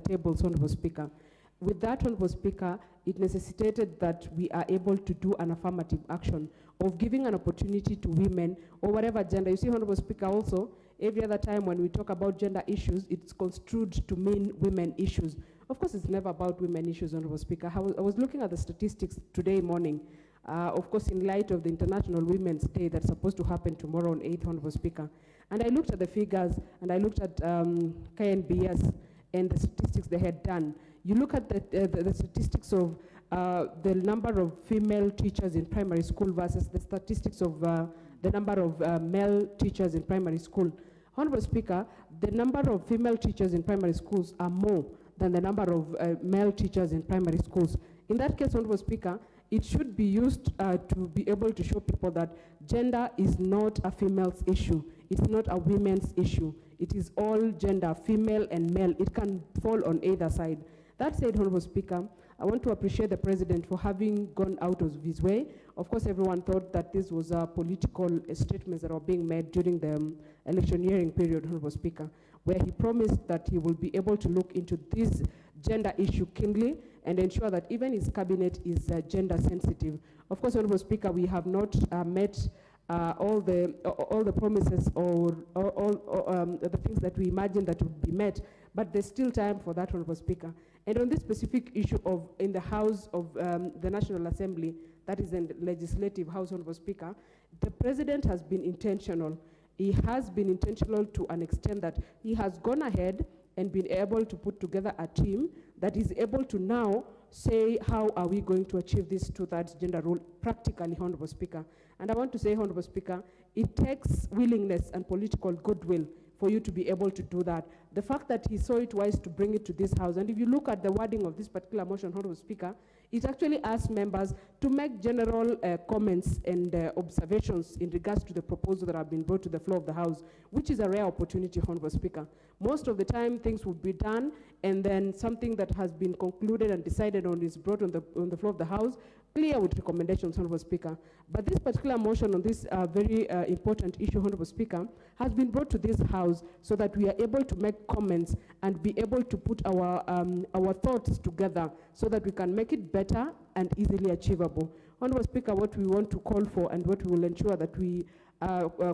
tables, Honorable Speaker. With that, Honorable Speaker, it necessitated that we are able to do an affirmative action of giving an opportunity to women or whatever gender. You see, Honorable Speaker, also, every other time when we talk about gender issues, it's construed to mean women issues. Of course, it's never about women issues, Honorable Speaker. I was looking at the statistics today morning, of course, in light of the International Women's Day that's supposed to happen tomorrow on 8th, Honorable Speaker. And I looked at the figures, and I looked at KNBS and the statistics they had done. You look at the statistics of the number of female teachers in primary school versus the statistics of the number of male teachers in primary school. Honorable Speaker, the number of female teachers in primary schools are more than the number of male teachers in primary schools. In that case, Honorable Speaker, it should be used to be able to show people that gender is not a female's issue. It's not a women's issue. It is all gender, female and male. It can fall on either side. That said, Honorable Speaker, I want to appreciate the President for having gone out of his way. Of course, everyone thought that this was political statements that were being made during the electioneering period, Honorable Speaker, where he promised that he will be able to look into this gender issue keenly and ensure that even his cabinet is gender sensitive. Of course, Honorable Speaker, we have not met all the promises or the things that we imagined that would be met, but there's still time for that, Honorable Speaker. And on this specific issue of in the House of the National Assembly, that is in the Legislative House, Honorable Speaker, the President has been intentional. He has been intentional to an extent that he has gone ahead and been able to put together a team that is able to now say how are we going to achieve this 2/3 gender rule practically, Honorable Speaker. And I want to say, Honorable Speaker, it takes willingness and political goodwill for you to be able to do that. The fact that he saw it wise to bring it to this House, and if you look at the wording of this particular motion, Honorable Speaker, it actually asks members to make general comments and observations in regards to the proposal that have been brought to the floor of the House, which is a rare opportunity, Honorable Speaker. Most of the time, things will be done, and then something that has been concluded and decided on is brought on the floor of the House, clear with recommendations, Honorable Speaker. But this particular motion on this very important issue, Honorable Speaker, has been brought to this House so that we are able to make comments and be able to put our thoughts together so that we can make it better and easily achievable. Honorable Speaker, what we want to call for and what we will ensure that we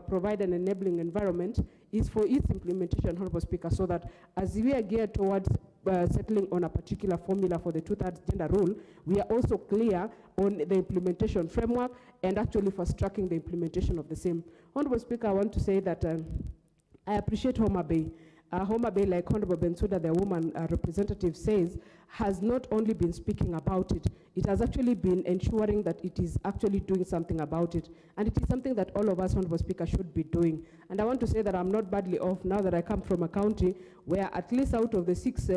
provide an enabling environment is for its implementation, Honorable Speaker, so that as we are geared towards settling on a particular formula for the 2/3 gender rule, we are also clear on the implementation framework and actually fast-tracking the implementation of the same. Honorable Speaker, I want to say that I appreciate Homa Bay. Homa Bay, like Honorable Bensouda, the woman representative, says, has not only been speaking about it, it has actually been ensuring that it is actually doing something about it. And it is something that all of us, Honorable Speaker, should be doing. And I want to say that I'm not badly off now that I come from a county where at least out of the 6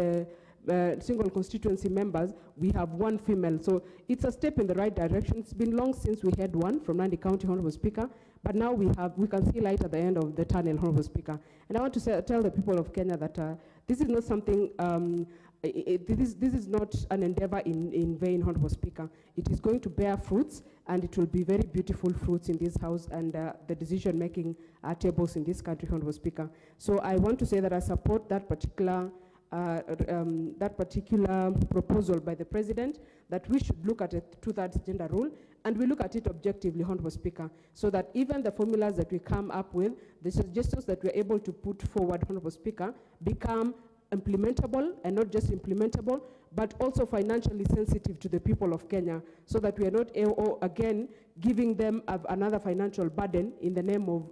single constituency members, we have 1 female. So it's a step in the right direction. It's been long since we had one from Nandi County, Honorable Speaker, but now we can see light at the end of the tunnel, Honorable Speaker. And I want to tell the people of Kenya that this is not something, this is not an endeavor in vain, Honorable Speaker. It is going to bear fruits, and it will be very beautiful fruits in this House and the decision-making tables in this country, Honorable Speaker. So I want to say that I support that particular proposal by the President that we should look at a 2/3 gender rule and we look at it objectively, Honorable Speaker, so that even the formulas that we come up with, the suggestions that we're able to put forward, Honorable Speaker, become implementable, and not just implementable, but also financially sensitive to the people of Kenya, so that we are not, again, giving them another financial burden in the name of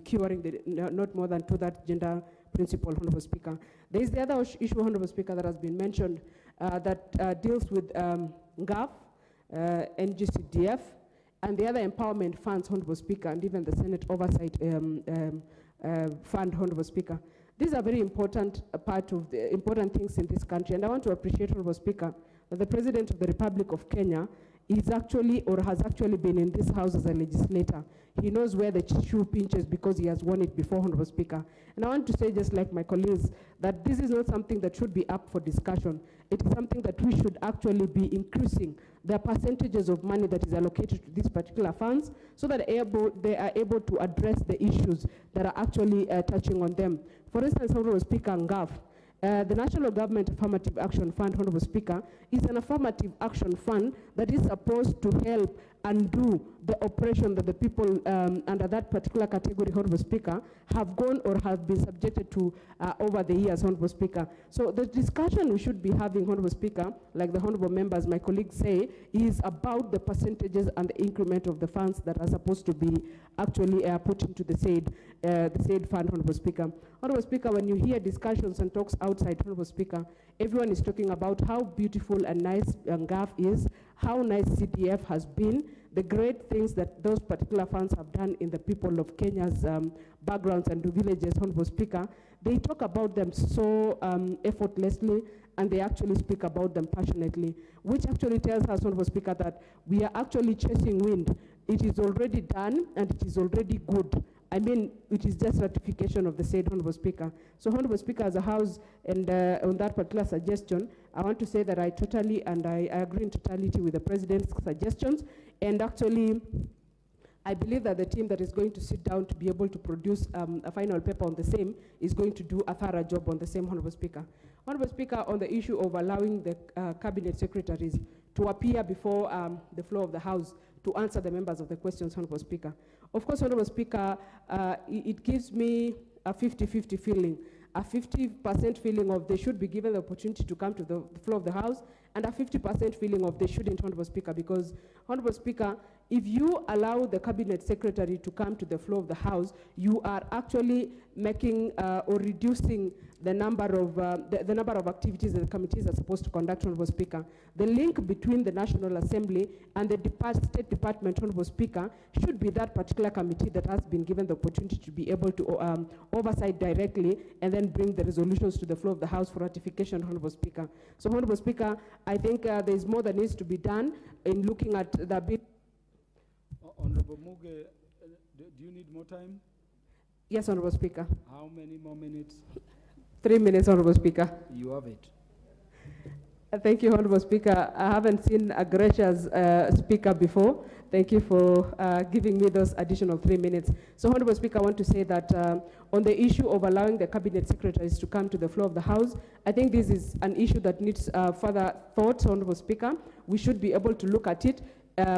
curing the not more than 2 that gender principle, Honorable Speaker. There is the other issue, Honorable Speaker, that has been mentioned that deals with GAF, NGCDF, and the other empowerment funds, Honorable Speaker, and even the Senate Oversight Fund, Honorable Speaker. These are very important part of the important things in this country, and I want to appreciate, Honorable Speaker, that the President of the Republic of Kenya is actually, or has actually been in this house as a legislator. He knows where the shoe pinches because he has won it before, Honorable Speaker. And I want to say, just like my colleagues, that this is not something that should be up for discussion. It is something that we should actually be increasing the percentages of money that is allocated to these particular funds, so that they are able to address the issues that are actually touching on them. For instance, Honorable Speaker, NGAF, the National Government Affirmative Action Fund, Honorable Speaker, is an affirmative action fund that is supposed to help undo the oppression that the people under that particular category, Honorable Speaker, have gone or have been subjected to over the years, Honorable Speaker. So the discussion we should be having, Honorable Speaker, like the Honorable members, my colleagues say, is about the percentages and the increment of the funds that are supposed to be actually put into the said fund, Honorable Speaker. Honorable Speaker, when you hear discussions and talks outside, Honorable Speaker, everyone is talking about how beautiful and nice GAF is, how nice CDF has been, the great things that those particular funds have done in the people of Kenya's backgrounds and villages, Honorable Speaker. They talk about them so effortlessly, and they actually speak about them passionately, which actually tells us, Honorable Speaker, that we are actually chasing wind. It is already done, and it is already good. I mean, it is just ratification of the said, Honorable Speaker. So, Honorable Speaker, as a House, and on that particular suggestion, I want to say that I totally, and I agree in totality with the President's suggestions, and actually, I believe that the team that is going to sit down to be able to produce a final paper on the same is going to do a thorough job on the same, Honorable Speaker. Honorable Speaker, on the issue of allowing the Cabinet Secretaries to appear before the floor of the House to answer the members of the questions, Honorable Speaker. Of course, Honorable Speaker, it gives me a 50-50 feeling, a 50% feeling of they should be given the opportunity to come to the floor of the House, and a 50% feeling of they shouldn't, Honorable Speaker, because, Honorable Speaker, if you allow the Cabinet Secretary to come to the floor of the House, you are actually making or reducing the number of activities that the committees are supposed to conduct, Honorable Speaker. The link between the National Assembly and the State Department, Honorable Speaker, should be that particular committee that has been given the opportunity to be able to oversight directly and then bring the resolutions to the floor of the House for ratification, Honorable Speaker. So, Honorable Speaker, I think there is more that needs to be done in looking at the bit. Honorable Muge, do you need more time? Yes, Honorable Speaker. How many more minutes? 3 minutes, Honorable Speaker. You have it. Thank you, Honorable Speaker. I haven't seen a gracious speaker before. Thank you for giving me those additional 3 minutes. So, Honorable Speaker, I want to say that on the issue of allowing the Cabinet Secretaries to come to the floor of the House, I think this is an issue that needs further thought, Honorable Speaker. We should be able to look at it,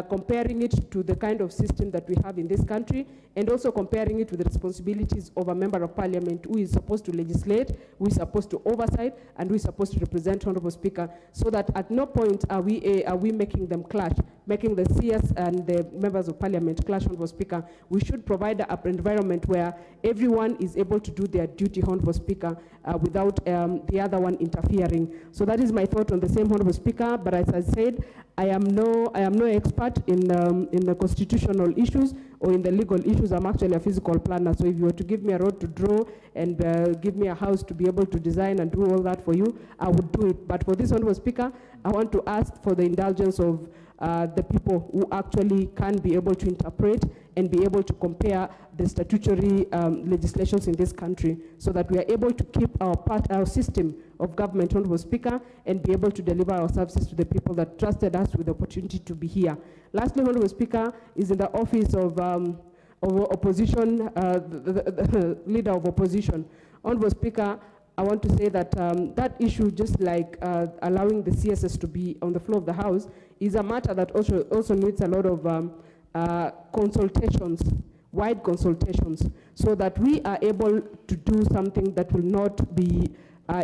comparing it to the kind of system that we have in this country, and also comparing it with the responsibilities of a member of parliament who is supposed to legislate, who is supposed to oversight, and who is supposed to represent, Honorable Speaker, so that at no point are we making them clash, making the CS and the members of parliament clash, Honorable Speaker. We should provide an environment where everyone is able to do their duty, Honorable Speaker, without the other one interfering. So that is my thought on the same, Honorable Speaker. But as I said, I am no expert in the constitutional issues or in the legal issues. I'm actually a physical planner. So if you were to give me a road to draw and give me a house to be able to design and do all that for you, I would do it. But for this, Honorable Speaker, I want to ask for the indulgence of the people who actually can be able to interpret and be able to compare the statutory legislations in this country, so that we are able to keep our system of government, Honorable Speaker, and be able to deliver our services to the people that trusted us with the opportunity to be here. Lastly, Honorable Speaker, is in the office of opposition, the leader of opposition. Honorable Speaker, I want to say that that issue, just like allowing the CSS to be on the floor of the House, is a matter that also needs a lot of consultations, wide consultations, so that we are able to do something that will not be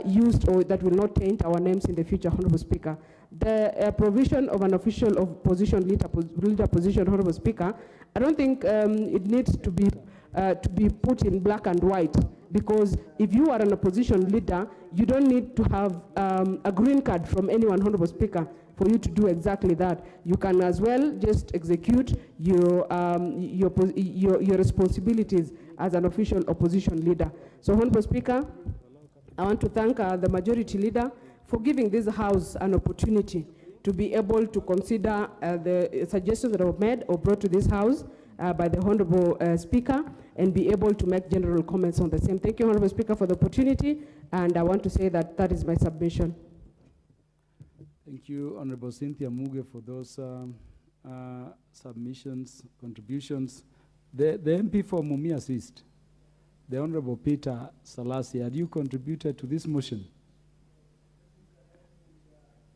used or that will not taint our names in the future, Honorable Speaker. The provision of an official opposition leader position, Honorable Speaker, I don't think it needs to be put in black and white, because if you are an opposition leader, you don't need to have a green card from anyone, Honorable Speaker, for you to do exactly that. You can as well just execute your responsibilities as an official opposition leader. So, Honorable Speaker, I want to thank the majority leader for giving this House an opportunity to be able to consider the suggestions that were made or brought to this House by the Honorable Speaker and be able to make general comments on the same. Thank you, Honorable Speaker, for the opportunity, and I want to say that that is my submission. Thank you, Honorable Cynthia Muge, for those submissions, contributions. The MP for Mumias East, the Honorable Peter Salasi, had you contributed to this motion?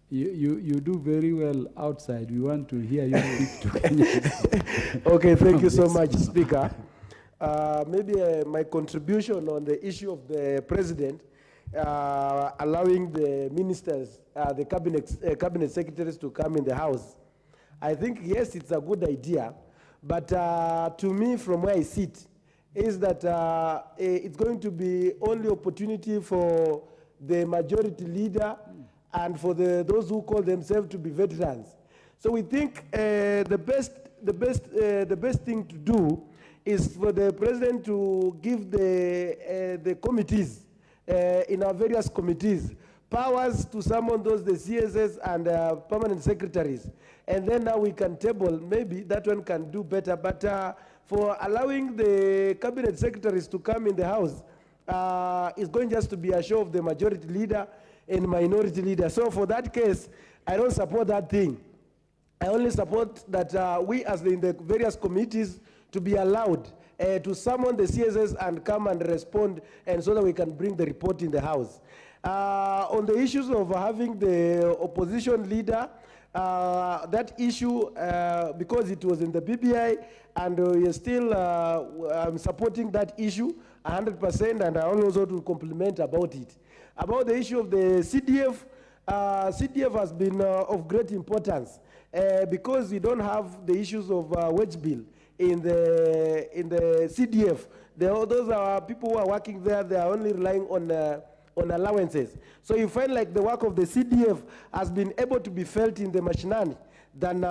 You do very well outside. We want to hear you speak to Kenyans. Okay, thank you so much, Speaker. Maybe my contribution on the issue of the President allowing the ministers, the cabinet secretaries to come in the House. I think, yes, it's a good idea, but to me, from where I sit, is that it's going to be only opportunity for the majority leader and for those who call themselves to be veterans. So we think the best thing to do is for the President to give the committees, in our various committees, powers to summon those, the CSS and permanent secretaries. And then now we can table, maybe that one can do better, but for allowing the cabinet secretaries to come in the House, is going just to be a show of the majority leader and minority leader. So for that case, I don't support that thing. I only support that we as in the various committees to be allowed to summon the CSS and come and respond, and so that we can bring the report in the House. On the issues of having the opposition leader, that issue, because it was in the BBI, and we are still supporting that issue 100%, and I also to compliment about it. About the issue of the CDF, CDF has been of great importance because we don't have the issues of wage bill in the CDF. Those are people who are working there, they are only relying on allowances. So you find like the work of the CDF has been able to be felt in the mashinani than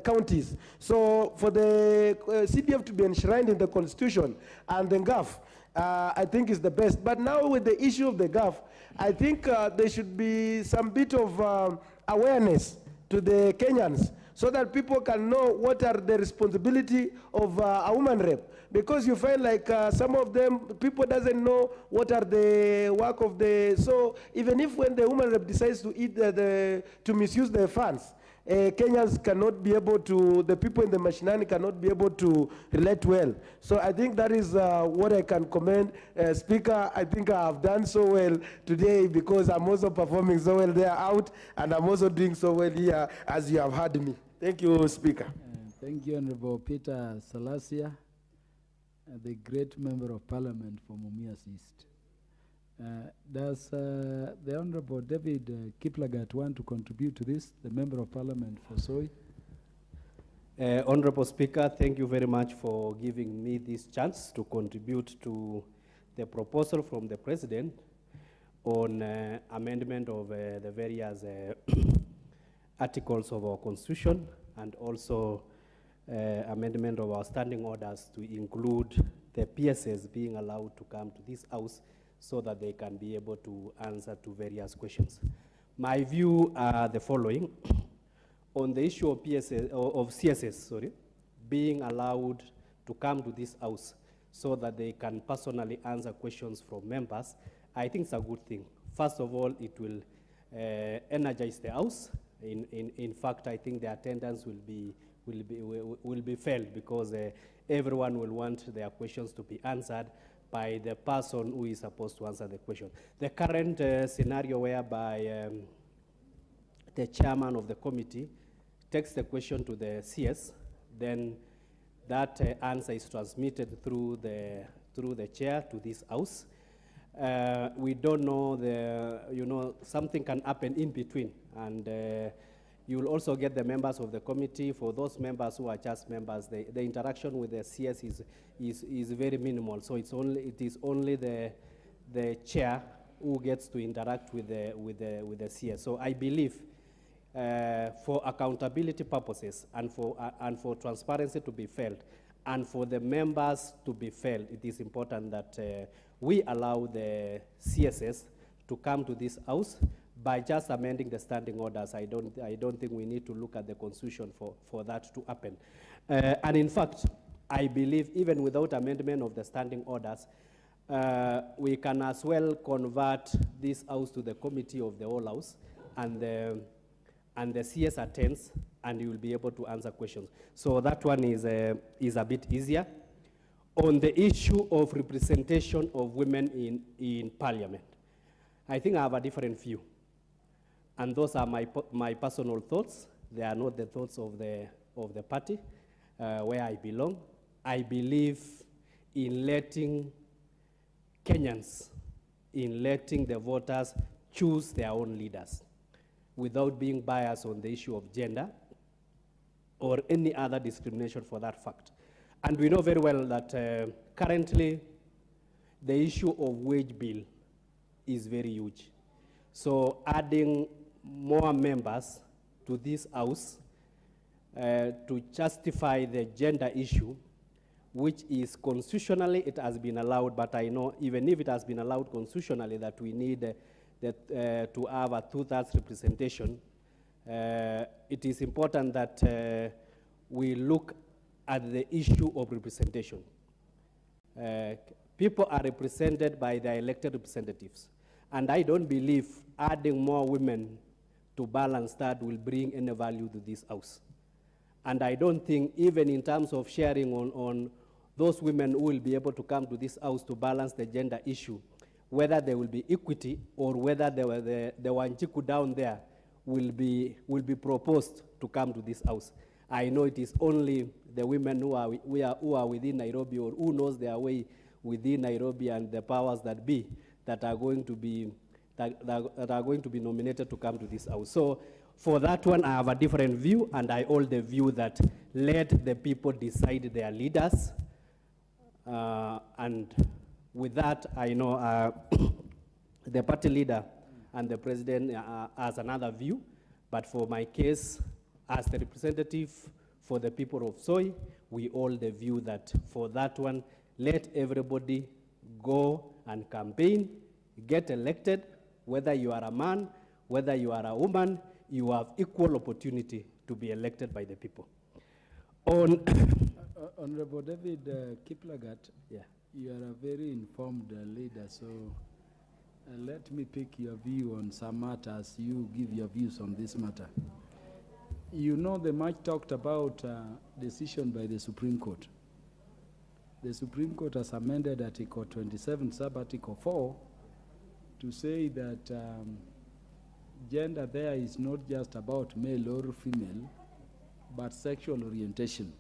counties. So for the CDF to be enshrined in the Constitution and the GAF, I think is the best. But now with the issue of the GAF, I think there should be some bit of awareness to the Kenyans, so that people can know what are the responsibility of a woman rep. Because you find like some of them, people doesn't know what are the work of the, so even if when the woman rep decides to eat to misuse the funds, Kenyans cannot be able to, the people in the mashinani cannot be able to relate well. So I think that is what I can commend. Speaker, I think I have done so well today because I'm also performing so well there out, and I'm also doing so well here as you have heard me. Thank you, Speaker. Thank you, Honorable Peter Salasia, the great Member of Parliament for Mumias East. Does the Honorable David Kiplagat want to contribute to this, the Member of Parliament for Soy? Honorable Speaker, thank you very much for giving me this chance to contribute to the proposal from the President on amendment of the various articles of our Constitution, and also amendment of our standing orders to include the PSS being allowed to come to this House so that they can be able to answer to various questions. My view are the following. On the issue of CSS, being allowed to come to this House so that they can personally answer questions from members, I think it's a good thing. First of all, it will energize the House. In fact, I think the attendance will be felt because everyone will want their questions to be answered by the person who is supposed to answer the question. The current scenario whereby the chairman of the committee takes the question to the CS, then that answer is transmitted through the chair to this house. We don't know, something can happen in between, and you will also get the members of the committee. For those members who are just members, the interaction with the CS is very minimal. So it is only the chair who gets to interact with the CS. So I believe for accountability purposes and for transparency to be felt and for the members to be felt, it is important that we allow the CSS to come to this house by just amending the standing orders. I don't think we need to look at the constitution for that to happen. And in fact, I believe even without amendment of the standing orders, we can as well convert this house to the committee of the whole house, and the CS attends, and you will be able to answer questions. So that one is a bit easier. On the issue of representation of women in parliament, I think I have a different view. And those are my personal thoughts. They are not the thoughts of the party where I belong. I believe in letting Kenyans, in letting the voters choose their own leaders without being biased on the issue of gender or any other discrimination for that fact. And we know very well that currently the issue of wage bill is very huge. So adding more members to this house to justify the gender issue, which is constitutionally, it has been allowed, but I know even if it has been allowed constitutionally that we need to have a 2/3 representation, it is important that we look at the issue of representation. People are represented by their elected representatives, and I don't believe adding more women to balance that will bring any value to this house. And I don't think even in terms of sharing on those women who will be able to come to this house to balance the gender issue, whether there will be equity or whether the Wanjiku down there will be proposed to come to this house. I know it is only the women who are within Nairobi or who knows their way within Nairobi and the powers that be that are going to be nominated to come to this house. So for that one, I have a different view, and I hold the view that let the people decide their leaders. And with that, I know the party leader and the president has another view, but for my case, as the representative for the people of Soy, we hold the view that for that one, let everybody go and campaign, get elected, whether you are a man, whether you are a woman, you have equal opportunity to be elected by the people. Honorable David Kiplagat, yeah. You are a very informed leader, so let me pick your view on some matters. You give your views on this matter. You know the much talked about decision by the Supreme Court. The Supreme Court has amended Article 27, sub-Article 4, to say that gender there is not just about male or female, but sexual orientation.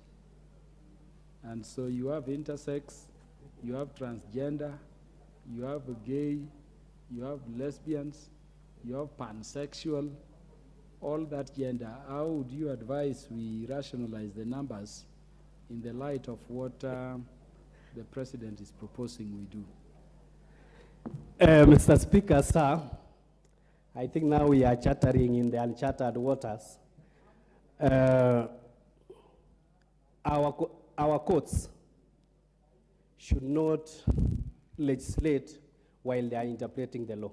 And so you have intersex, you have transgender, you have gay, you have lesbians, you have pansexual, all that gender. How would you advise we rationalize the numbers in the light of what the President is proposing we do? Mr. Speaker, sir, I think now we are chattering in the uncharted waters. Our courts should not legislate while they are interpreting the law.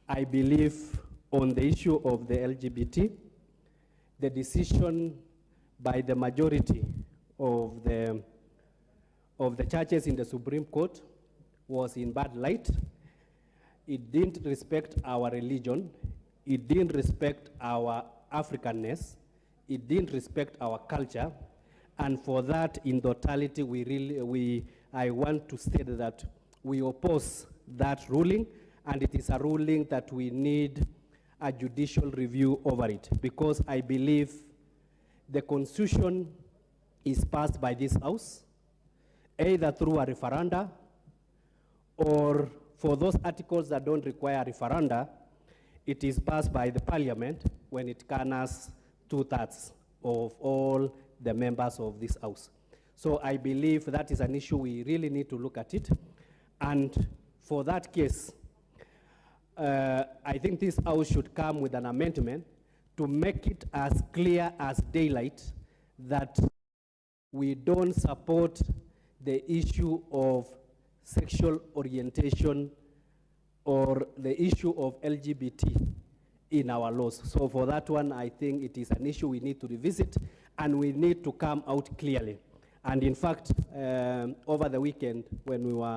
I believe on the issue of the LGBT, the decision by the majority of the churches in the Supreme Court was in bad light. It didn't respect our religion. It didn't respect our Africanness. It didn't respect our culture. And for that, in totality, I want to state that we oppose that ruling, and it is a ruling that we need a judicial review over it, because I believe the Constitution is passed by this House, either through a referenda, or for those articles that don't require a referenda, it is passed by the Parliament when it garners 2/3 of all the members of this House. So I believe that is an issue we really need to look at it. And for that case, I think this House should come with an amendment to make it as clear as daylight that we don't support the issue of sexual orientation or the issue of LGBT in our laws. So for that one, I think it is an issue we need to revisit, and we need to come out clearly. And in fact, over the weekend, when we were